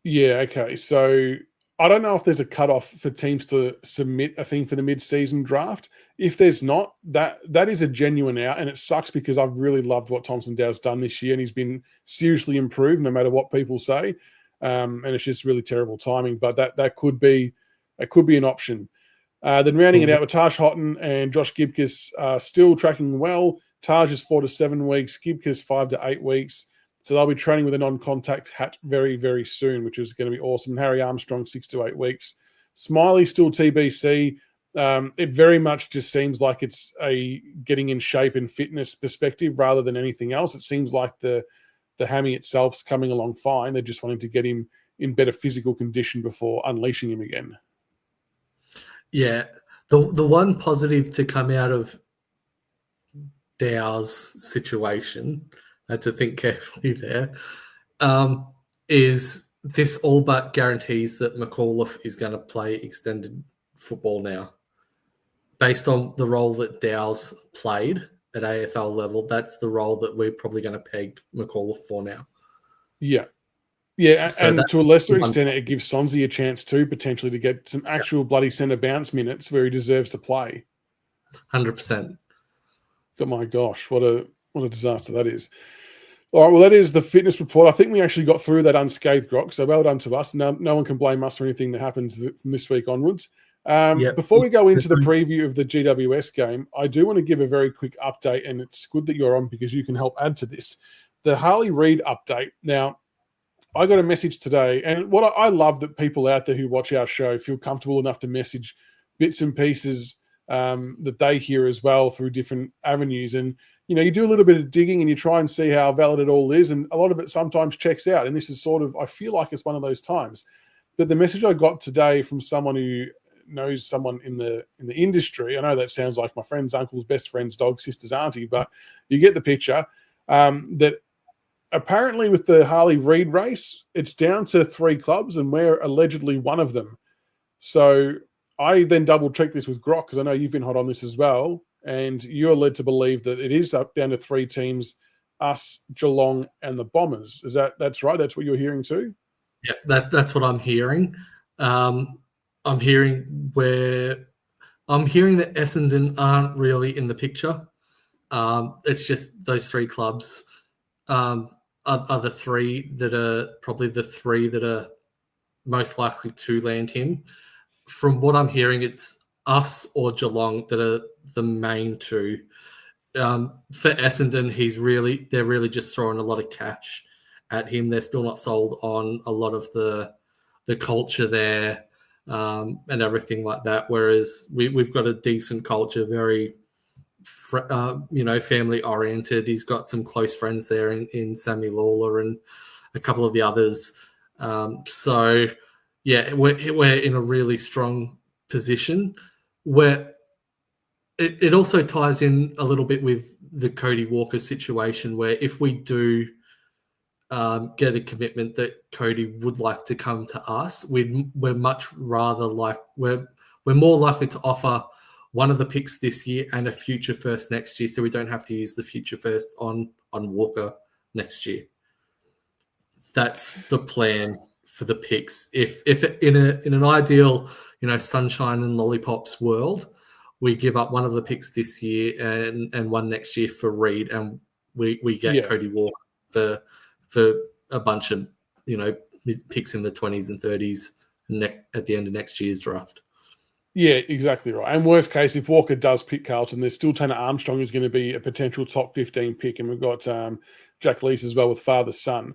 Yeah, okay. So I don't know if there's a cutoff for teams to submit a thing for the mid-season draft. If there's not, that is a genuine out, and it sucks because I've really loved what Thompson Dow's done this year, and he's been seriously improved no matter what people say. And it's just really terrible timing, but that could be an option. Then rounding it out with Taj Houghton and Josh Gibcus still tracking well. Taj is 4 to 7 weeks, Gibcus 5 to 8 weeks. So they'll be training with a non-contact hat very, very soon, which is going to be awesome. And Harry Armstrong, 6 to 8 weeks. Smiley still TBC. It very much just seems like it's a getting in shape and fitness perspective rather than anything else. It seems like the hammy itself's coming along fine. They're just wanting to get him in better physical condition before unleashing him again. Yeah, the one positive to come out of Dow's situation, I had to think carefully there, is this all but guarantees that McAuliffe is going to play extended football now. Based on the role that Dow's played at AFL level, that's the role that we're probably going to peg McAuliffe for now. Yeah. Yeah, so and to a lesser extent, it gives Sonzi a chance too, potentially, to get some actual bloody centre bounce minutes where he deserves to play. 100%. Oh my gosh, what a disaster that is. All right, well, that is the fitness report. I think we actually got through that unscathed, Grok, so well done to us. No one can blame us for anything that happens from this week onwards. Before we go into the preview of the GWS game, I do want to give a very quick update, and it's good that you're on because you can help add to this. The Harley Reid update. Now, I got a message today, and what I love that people out there who watch our show feel comfortable enough to message bits and pieces that they hear as well through different avenues. And, you do a little bit of digging and you try and see how valid it all is. And a lot of it sometimes checks out. And this is sort of, I feel like it's one of those times. But the message I got today from someone who knows someone in the industry, I know that sounds like my friend's uncle's best friend's dog, sister's auntie, but you get the picture, that apparently with the Harley Reid race, it's down to 3 clubs and we're allegedly one of them. So I then double-checked this with Grok because I know you've been hot on this as well, and you're led to believe that it is up down to 3 teams, us, Geelong, and the Bombers. That's right? That's what you're hearing too? Yeah, that's what I'm hearing. I'm hearing that Essendon aren't really in the picture. It's just those 3 clubs are the 3 that are probably the 3 that are most likely to land him. From what I'm hearing, it's us or Geelong that are the main 2. For Essendon, they're really just throwing a lot of cash at him. They're still not sold on a lot of the culture there and everything like that. Whereas we've got a decent culture, very family oriented. He's got some close friends there in Sammy Lawler and a couple of the others. So yeah, we're in a really strong position where it also ties in a little bit with the Cody Walker situation, where if we do get a commitment that Cody would like to come to us, we're much rather we're more likely to offer one of the picks this year and a future first next year, so we don't have to use the future first on Walker next year. That's the plan for the picks. If in an ideal, sunshine and lollipops world, we give up one of the picks this year and one next year for Reid, and we get Cody Walker for a bunch of picks in the 20s and 30s at the end of next year's draft. Yeah, exactly right. And worst case, if Walker does pick Carlton, there's still Tanner Armstrong who's going to be a potential top 15 pick, and we've got Jack Lees as well with father-son.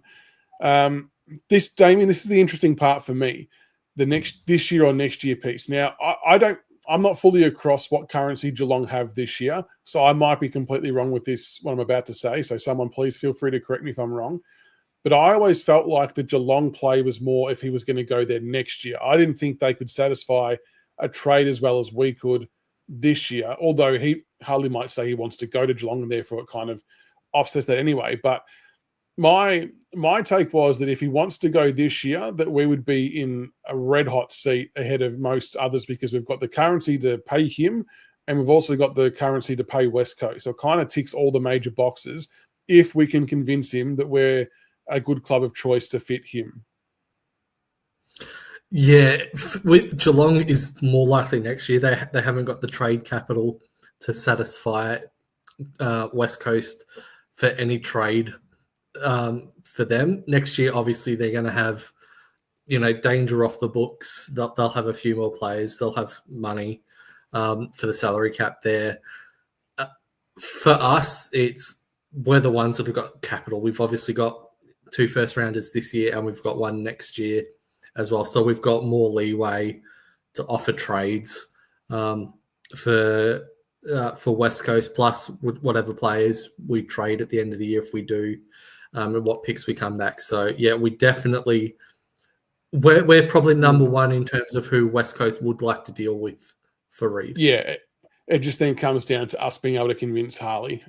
Damien, this is the interesting part for me, this year or next year piece. Now, I'm not fully across what currency Geelong have this year, so I might be completely wrong with this, what I'm about to say. So someone please feel free to correct me if I'm wrong. But I always felt like the Geelong play was more if he was going to go there next year. I didn't think they could satisfy a trade as well as we could this year, although Harley might say he wants to go to Geelong and therefore it kind of offsets that anyway. But my take was that if he wants to go this year, that we would be in a red hot seat ahead of most others because we've got the currency to pay him and we've also got the currency to pay West Coast. So it kind of ticks all the major boxes if we can convince him that we're a good club of choice to fit him. Yeah, Geelong is more likely next year. They haven't got the trade capital to satisfy West Coast for any trade for them. Next year, obviously, they're going to have, danger off the books. They'll have a few more players. They'll have money for the salary cap there. For us, we're the ones that have got capital. We've obviously got 2 first-rounders this year and we've got 1 next year as well. So we've got more leeway to offer trades for West Coast, plus whatever players we trade at the end of the year if we do, and what picks we come back. So, yeah, we're probably number 1 in terms of who West Coast would like to deal with for Reid. Yeah, it just then comes down to us being able to convince Harley.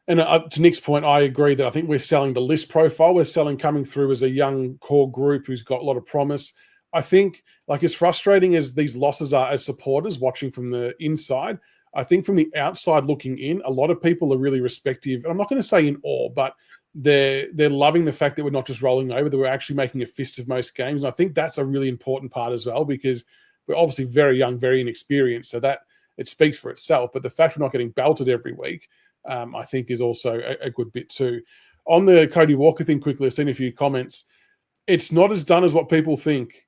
And to Nick's point, I agree that I think we're selling the list profile. We're coming through as a young core group who's got a lot of promise. I think, as frustrating as these losses are as supporters watching from the inside, I think from the outside looking in, a lot of people are really respective. And I'm not going to say in awe, but they're loving the fact that we're not just rolling over, that we're actually making a fist of most games. And I think that's a really important part as well, because we're obviously very young, very inexperienced. So that it speaks for itself. But the fact we're not getting belted every week, I think is also a good bit too. On the Cody Walker thing quickly, I've seen a few comments. It's not as done as what people think.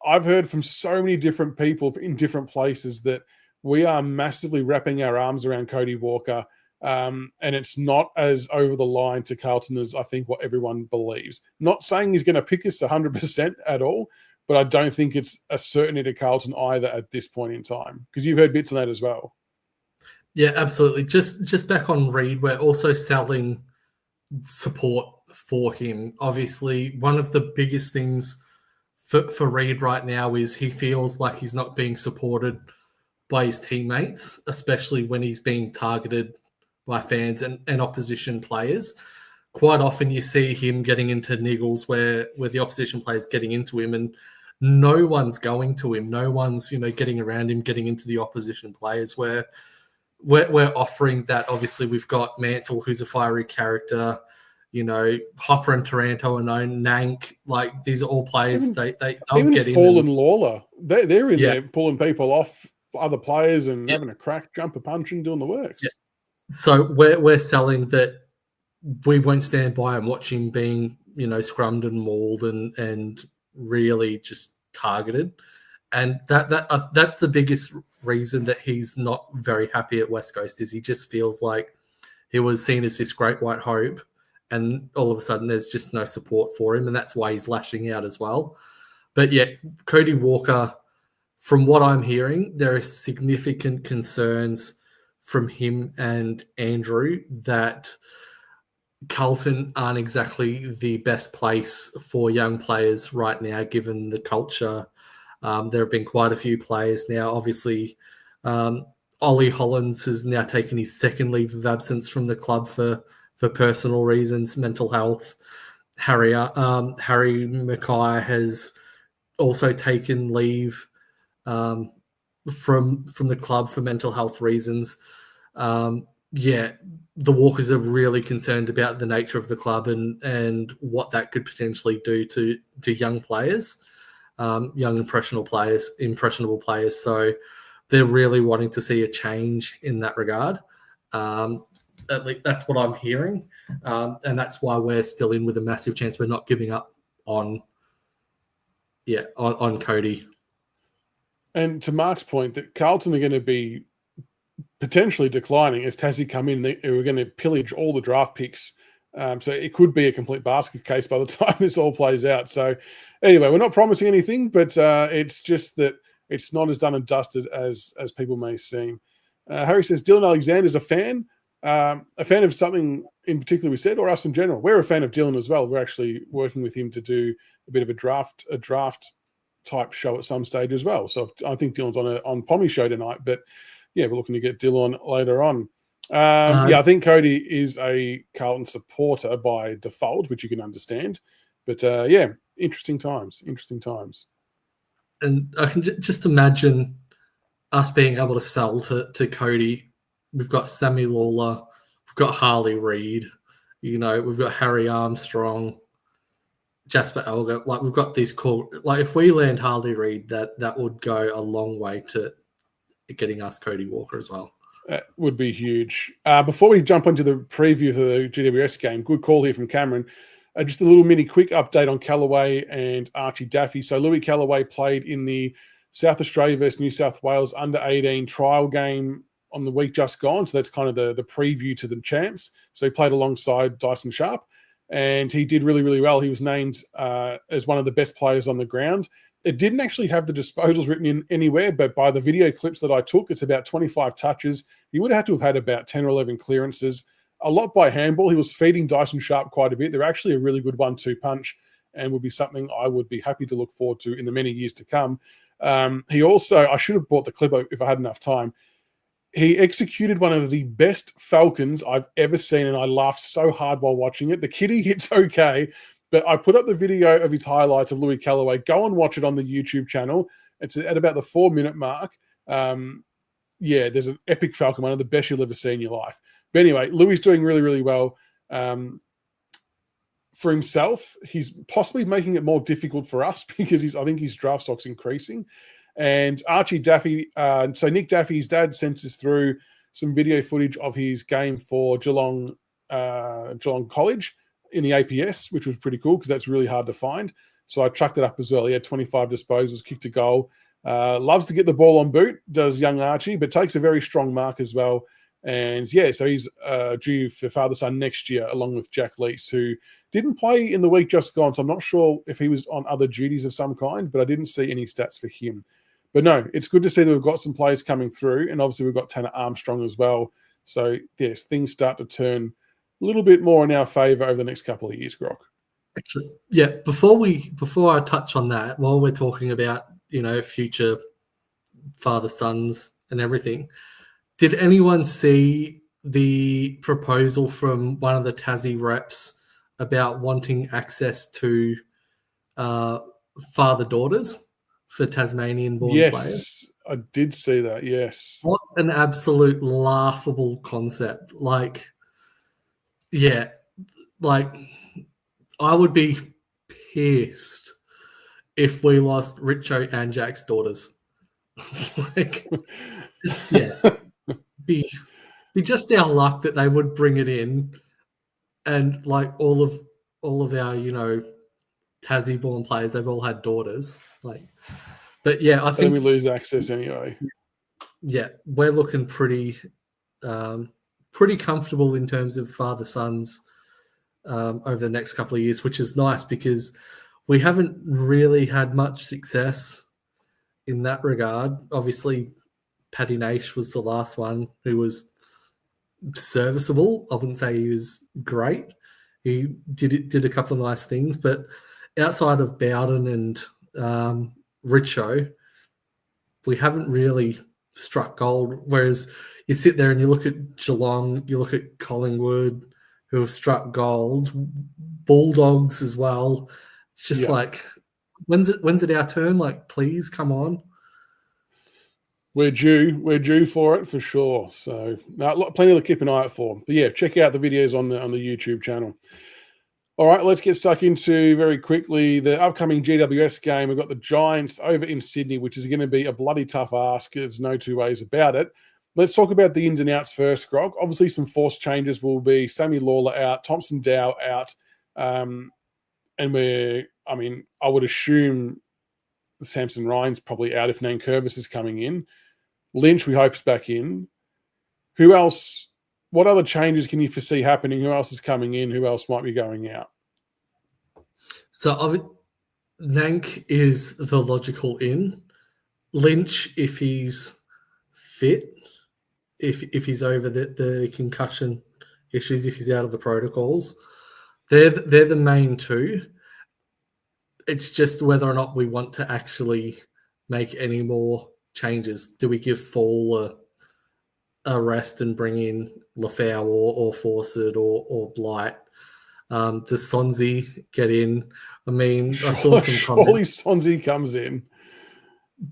I've heard from so many different people in different places that we are massively wrapping our arms around Cody Walker. And it's not as over the line to Carlton as I think what everyone believes. Not saying he's going to pick us 100% at all, but I don't think it's a certainty to Carlton either at this point in time, because you've heard bits on that as well. Yeah, absolutely. Just back on Reid, we're also selling support for him. Obviously, one of the biggest things for Reid right now is he feels like he's not being supported by his teammates, especially when he's being targeted by fans and opposition players. Quite often you see him getting into niggles where the opposition players getting into him and no one's going to him. No one's, getting around him, getting into the opposition players where we're offering that. Obviously, we've got Mansell, who's a fiery character, Hopper and Taranto are known, Nank, like these are all players. They'll get in. Fall and Lawler, they're in there pulling people off other players and having a crack, jumper punching, doing the works. Yeah. So we're selling that we won't stand by and watch him being, scrummed and mauled and really just targeted. And that's the biggest reason that he's not very happy at West Coast, is he just feels like he was seen as this great white hope and all of a sudden there's just no support for him, and that's why he's lashing out as well. But yeah, Cody Walker, from what I'm hearing, there are significant concerns from him and Andrew that Carlton aren't exactly the best place for young players right now, given the culture. There have been quite a few players now. Obviously, Ollie Hollins has now taken his second leave of absence from the club for personal reasons, mental health. Harry Mackay has also taken leave from the club for mental health reasons. The Walkers are really concerned about the nature of the club and what that could potentially do to young players, young impressionable players. So they're really wanting to see a change in that regard. At least that's what I'm hearing, and that's why we're still in with a massive chance. We're not giving up on Cody. And to Mark's point, that Carlton are going to be potentially declining as Tassie come in. We're going to pillage all the draft picks. So it could be a complete basket case by the time this all plays out. So anyway, we're not promising anything, but it's just that it's not as done and dusted as people may seem. Harry says, Dylan Alexander's a fan of something in particular we said, or us in general. We're a fan of Dylan as well. We're actually working with him to do a bit of a draft type show at some stage as well. So I think Dylan's on Pommy's show tonight, but yeah, we're looking to get Dylan later on. I think Cody is a Carlton supporter by default, which you can understand. But interesting times. And I can just imagine us being able to sell to Cody. We've got Sammy Lawler, we've got Harley Reid, we've got Harry Armstrong, Jasper Elger. Like, we've got these cool. Like, if we land Harley Reid, that would go a long way to getting us Cody Walker as well. That would be huge. Before we jump into the preview of the GWS game, good call here from Cameron. Just a little mini quick update on Callaway and Archie Daffy. So Louis Callaway played in the South Australia versus New South Wales under-18 trial game on the week just gone. So that's kind of the preview to the champs. So he played alongside Dyson Sharp, and he did really, really well. He was named as one of the best players on the ground. It didn't actually have the disposals written in anywhere, but by the video clips that I took, it's about 25 touches. He would have had about 10 or 11 clearances, a lot by handball. He was feeding Dyson Sharp quite a bit. They're actually a really good 1-2 punch and would be something I would be happy to look forward to in the many years to come. He also, I should have bought the clip if I had enough time. He executed one of the best Falcons I've ever seen, and I laughed so hard while watching it. The kitty hits okay, but I put up the video of his highlights of Louis Callaway. Go and watch it on the YouTube channel. It's at about the 4-minute mark. There's an epic Falcon, one of the best you'll ever see in your life. But anyway, Louis doing really, really well. For himself, he's possibly making it more difficult for us because I think his draft stock's increasing. And Archie Daffy, so Nick Daffy's dad sent us through some video footage of his game for Geelong College in the APS, which was pretty cool because that's really hard to find. So I chucked it up as well. He had 25 disposals, kicked a goal. Loves to get the ball on boot, does young Archie, but takes a very strong mark as well. And yeah, so he's due for father-son next year, along with Jack Lees, who didn't play in the week just gone. So I'm not sure if he was on other duties of some kind, but I didn't see any stats for him. But no, it's good to see that we've got some players coming through, and obviously we've got Tanner Armstrong as well. So yes, things start to turn a little bit more in our favour over the next couple of years, Grok. Actually, yeah. Before I touch on that, while we're talking about future father sons and everything, did anyone see the proposal from one of the Tassie reps about wanting access to father daughters for Tasmanian-born players? Yes, I did see that, yes. What an absolute laughable concept. I would be pissed if we lost Richo and Jack's daughters. Be just our luck that they would bring it in, and all of our Tassie-born players, they've all had daughters. But yeah, I think we lose access anyway. Yeah, we're looking pretty comfortable in terms of father sons over the next couple of years, which is nice because we haven't really had much success in that regard. Obviously, Paddy Naish was the last one who was serviceable. I wouldn't say he was great. He did a couple of nice things, but outside of Bowden and Richo, we haven't really struck gold. Whereas you sit there and you look at Geelong, you look at Collingwood, who have struck gold, Bulldogs as well. It's just when's it our turn? Please come on. We're due for it for sure. So plenty to keep an eye out for. But yeah, check out the videos on the YouTube channel. All right, let's get stuck into very quickly the upcoming GWS game. We've got the Giants over in Sydney, which is going to be a bloody tough ask. There's no two ways about it. Let's talk about the ins and outs first, Grog. Obviously, some forced changes will be Sammy Lawler out, Thompson Dow out, and I would assume Samson Ryan's probably out if Nankervis is coming in. Lynch, we hope, is back in. Who else? What other changes can you foresee happening? Who else is coming in? Who else might be going out? So Nank is the logical in. Lynch, if he's fit, if he's over the concussion issues, if he's out of the protocols, they're the main two. It's just whether or not we want to actually make any more changes. Do we give Fall a rest and bring in Lafau or Fawcett or Blight? Does Sonzi get in? I mean, I saw some comments. Surely Sonzi comes in.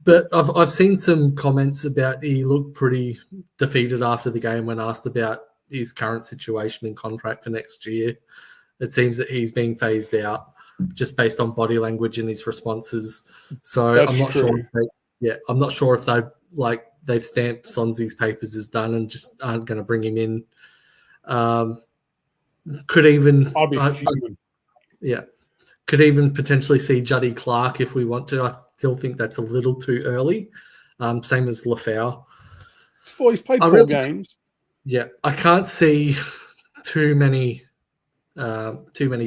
But I've seen some comments about he looked pretty defeated after the game when asked about his current situation and contract for next year. It seems that he's being phased out just based on body language and his responses. So That's I'm not true. sure. I'm not sure if they've stamped Sonzi's papers as done and just aren't going to bring him in. Could even I'd be fuming. Could even potentially see Juddy Clark if we want to. I still think that's a little too early. Same as Lafau. He's played four games. Yeah, I can't see too many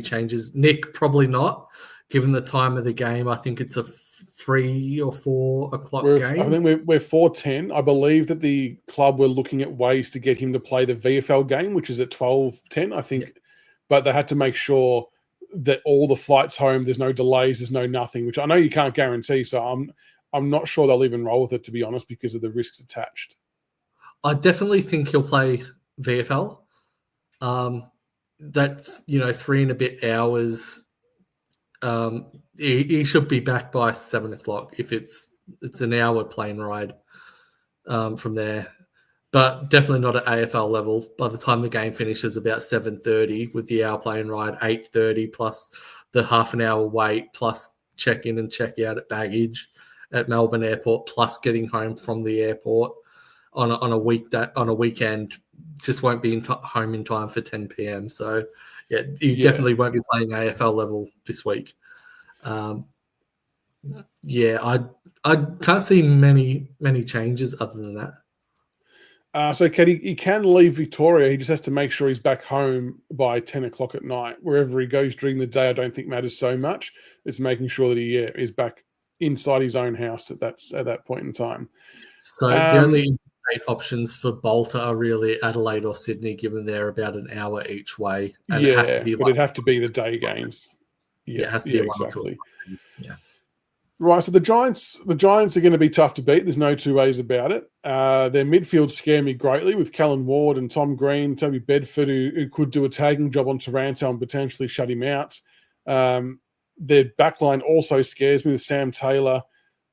changes. Nick, probably not. Given the time of the game, I think it's a 3 or 4 o'clock game. I think we're 4:10. I believe that the club were looking at ways to get him to play the VFL game, which is at 12:10, I think. Yeah. But they had to make sure that all the flights home, there's no delays, there's no nothing, which I know you can't guarantee. So I'm not sure they'll even roll with it, to be honest, because of the risks attached. I definitely think he'll play VFL. That 3 and a bit hours. He should be back by 7 o'clock if it's an hour plane ride from there. But definitely not at AFL level. By the time the game finishes about 7:30 with the hour plane ride, 8:30 plus the half an hour wait, plus check in and check out at baggage at Melbourne Airport, plus getting home from the airport on a weekend, just won't be home in time for 10 p.m. So yeah, you definitely won't be playing AFL level this week. I can't see many changes other than that. So he can leave Victoria. He just has to make sure he's back home by 10 o'clock at night. Wherever he goes during the day, I don't think matters so much. It's making sure that he is back inside his own house at that point in time. So the only interstate options for Bolter are really Adelaide or Sydney, given they're about an hour each way. And it has to be it'd have to be the day games. Yeah, it has to be exactly. Yeah. Right, so the Giants are going to be tough to beat. There's no two ways about it. Their midfield scare me greatly with Callan Ward and Tom Green, Toby Bedford, who could do a tagging job on Taranto and potentially shut him out. Their backline also scares me with Sam Taylor,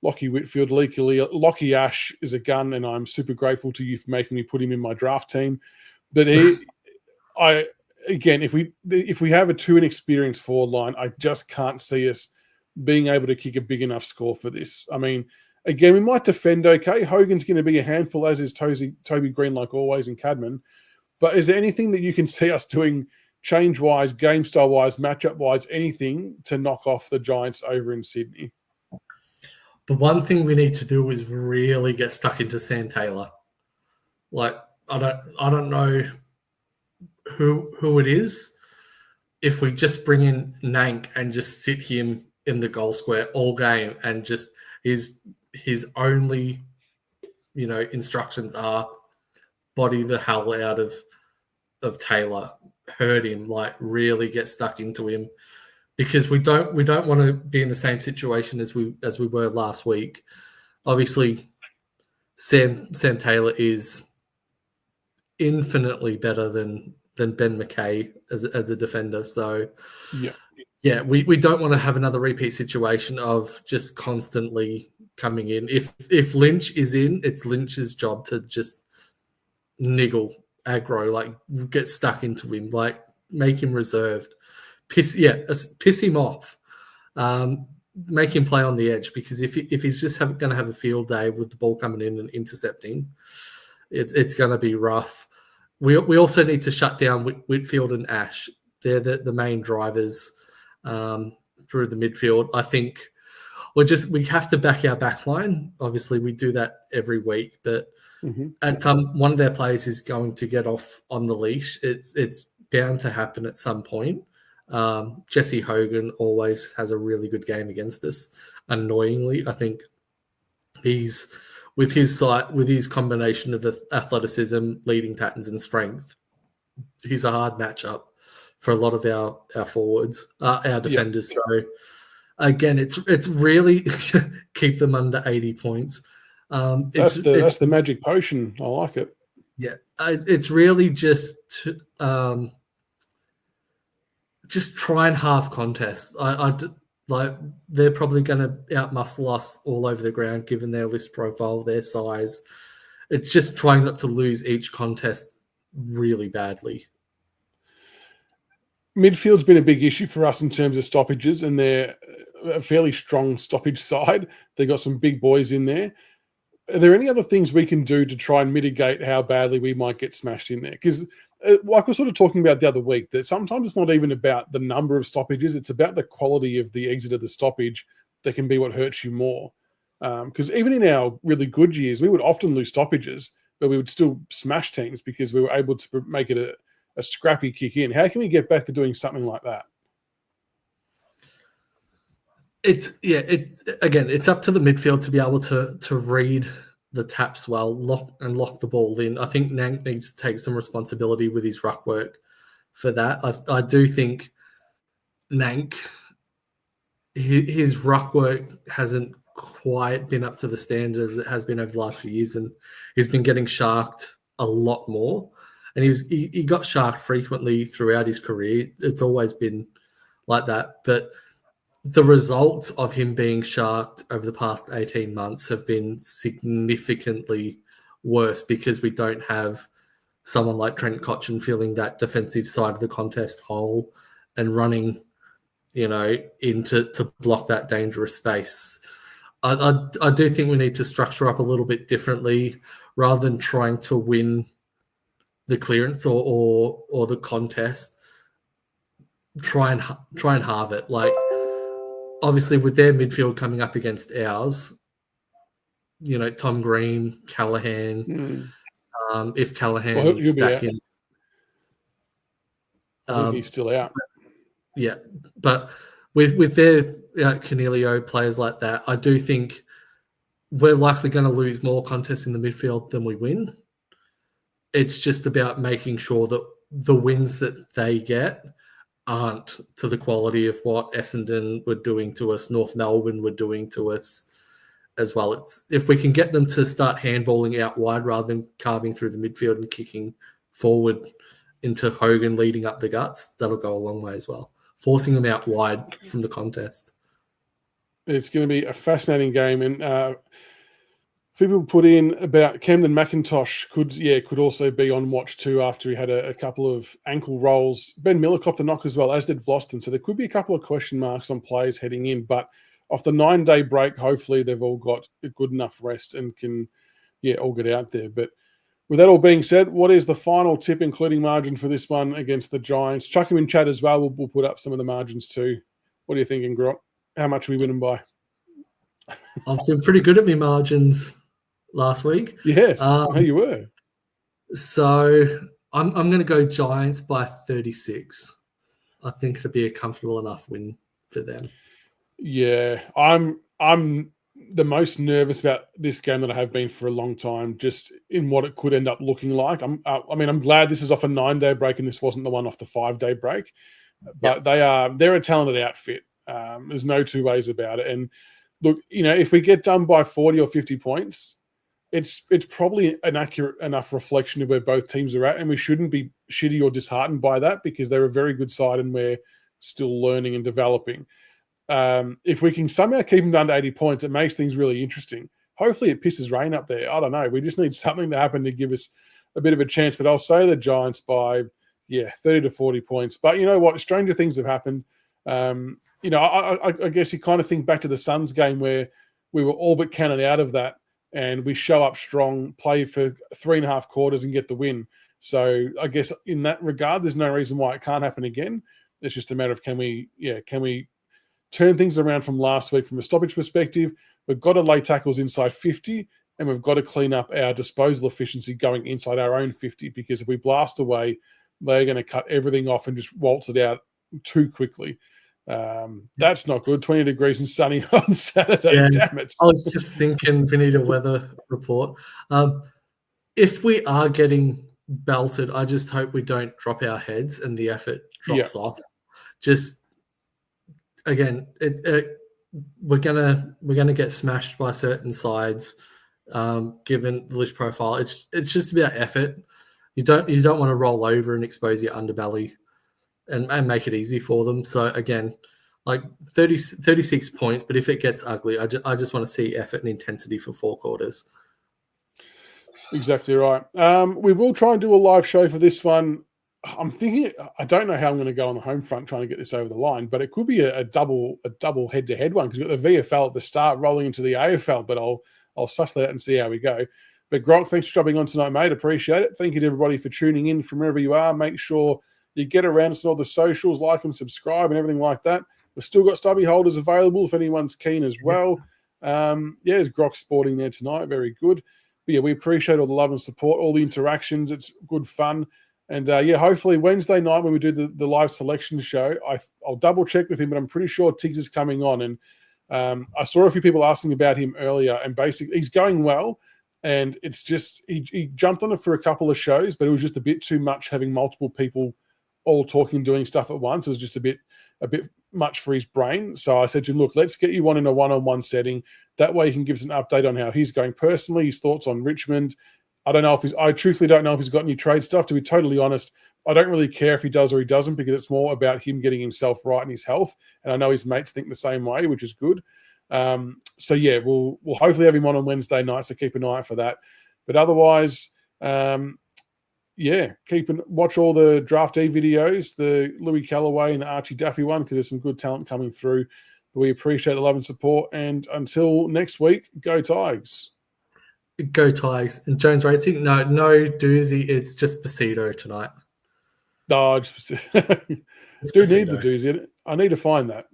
Lockie Whitfield, Lockie Ash is a gun, and I'm super grateful to you for making me put him in my draft team. But if we have a too inexperienced forward line, I just can't see us being able to kick a big enough score for this. I mean, again, we might defend okay. Hogan's going to be a handful, as is Toby Green, like always, in Cadman. But is there anything that you can see us doing change-wise, game style-wise, matchup-wise, anything to knock off the Giants over in Sydney? The one thing we need to do is really get stuck into Sam Taylor. Like, I don't know who it is. If we just bring in Nank and just sit him in the goal square all game, and just his only instructions are body the hell out of Taylor, hurt him, like really get stuck into him, because we don't want to be in the same situation as we were last week. Obviously, Sam Taylor is infinitely better than Ben McKay as a defender. So yeah, we don't want to have another repeat situation of just constantly coming in. If Lynch is in, it's Lynch's job to just niggle, aggro, like get stuck into him, like make him reserved, piss him off, make him play on the edge, because if he's just going to have a field day with the ball coming in and intercepting, it's going to be rough. We also need to shut down Whitfield and Ash. They're the main drivers through the midfield. I think we have to back our back line. Obviously, we do that every week, but at one of their players is going to get off on the leash. It's bound to happen at some point. Jesse Hogan always has a really good game against us. Annoyingly, I think he's with his combination of athleticism, leading patterns, and strength. He's a hard matchup for a lot of our forwards, our defenders. So again, it's really keep them under 80 points. That's the magic potion. I like it. Yeah, it's really just try and half contest. Like they're probably going to outmuscle us all over the ground, given their list profile, their size. It's just trying not to lose each contest really badly. Midfield's been a big issue for us in terms of stoppages, and they're a fairly strong stoppage side. They got some big boys in there. Are there any other things we can do to try and mitigate how badly we might get smashed in there? Because like we were sort of talking about the other week, that sometimes it's not even about the number of stoppages. It's about the quality of the exit of the stoppage that can be what hurts you more. Because even in our really good years, we would often lose stoppages, but we would still smash teams because we were able to make it a scrappy kick in. How can we get back to doing something like that? It's up to the midfield to be able to read the taps well, lock the ball in. I think Nank needs to take some responsibility with his ruck work for that. I do think Nank, his ruck work hasn't quite been up to the standard as it has been over the last few years, and he's been getting sharked a lot more. And he got sharked frequently throughout his career. It's always been like that. But the results of him being sharked over the past 18 months have been significantly worse because we don't have someone like Trent Cotchin filling that defensive side of the contest hole and running, in to block that dangerous space. I do think we need to structure up a little bit differently rather than trying to win the clearance or the contest. Try and halve it. Like, obviously, with their midfield coming up against ours, Tom Green, Callahan, If Callahan's back in. I think he's still out. Yeah, but with their Canelio players like that, I do think we're likely going to lose more contests in the midfield than we win. It's just about making sure that the wins that they get aren't to the quality of what Essendon were doing to us, North Melbourne were doing to us as well. It's if we can get them to start handballing out wide rather than carving through the midfield and kicking forward into Hogan leading up the guts, that'll go a long way as well. Forcing them out wide from the contest. It's going to be a fascinating game, and people put in about Camden McIntosh could also be on watch too after he had a couple of ankle rolls. Ben Miller copped the knock as well, as did Vlosten. So there could be a couple of question marks on players heading in. But off the 9-day break, hopefully they've all got a good enough rest and can, all get out there. But with that all being said, what is the final tip, including margin for this one against the Giants? Chuck him in chat as well. We'll put up some of the margins too. What are you thinking, Grot? How much are we winning by? I've been pretty good at my margins last week. Yes, you were. So I'm going to go Giants by 36. I think it'll be a comfortable enough win for them. Yeah, I'm the most nervous about this game that I have been for a long time, just in what it could end up looking like. I'm glad this is off a 9-day break and this wasn't the one off the 5-day break. But they're a talented outfit. There's no two ways about it. And look, if we get done by 40 or 50 points, it's probably an accurate enough reflection of where both teams are at, and we shouldn't be shitty or disheartened by that because they're a very good side and we're still learning and developing. If we can somehow keep them down to 80 points, it makes things really interesting. Hopefully it pisses rain up there. I don't know. We just need something to happen to give us a bit of a chance. But I'll say the Giants by, 30 to 40 points. But you know what? Stranger things have happened. I guess you kind of think back to the Suns game where we were all but counted out of that and we show up strong, play for 3.5 quarters and get the win. So I guess in that regard, there's no reason why it can't happen again. It's just a matter of can we turn things around from last week from a stoppage perspective. We've got to lay tackles inside 50 and we've got to clean up our disposal efficiency going inside our own 50 because if we blast away, they're going to cut everything off and just waltz it out too quickly. That's not good. 20 degrees and sunny on Saturday. Yeah, damn it. I was just thinking we need a weather report. If we are getting belted, I just hope we don't drop our heads and the effort drops off. Just again, we're gonna get smashed by certain sides, given the list profile. It's just about effort. You don't want to roll over and expose your underbelly and make it easy for them. So again, like 36 points, but if it gets ugly, I just want to see effort and intensity for 4 quarters. Exactly right. We will try and do a live show for this one. I'm thinking, I don't know how I'm going to go on the home front trying to get this over the line, but it could be a double head-to-head one because we've got the VFL at the start rolling into the AFL, but I'll suss that and see how we go. But Grok, thanks for jumping on tonight, mate. Appreciate it. Thank you to everybody for tuning in from wherever you are. Make sure you get around us on all the socials, like and subscribe and everything like that. We've still got stubby holders available if anyone's keen as well. There's Grok sporting there tonight. Very good. But we appreciate all the love and support, all the interactions. It's good fun. And hopefully Wednesday night when we do the live selection show, I'll double check with him, but I'm pretty sure Tiggs is coming on. And I saw a few people asking about him earlier, and basically he's going well. And it's just he jumped on it for a couple of shows, but it was just a bit too much having multiple people all talking, doing stuff at once. It was just a bit much for his brain. So I said to him, look, let's get you in a one-on-one setting. That way he can give us an update on how he's going personally, his thoughts on Richmond. I truthfully don't know if he's got any trade stuff. To be totally honest, I don't really care if he does or he doesn't because it's more about him getting himself right and his health. And I know his mates think the same way, which is good. We'll hopefully have him on Wednesday night, so keep an eye out for that. But otherwise, watch all the draftee videos, the Louis Callaway and the Archie Daffy one, because there's some good talent coming through. But we appreciate the love and support. And until next week, go Tigers. Go Tigers. And Jones Racing, no doozy. It's just Pasito tonight. No, just do need the doozy. I need to find that.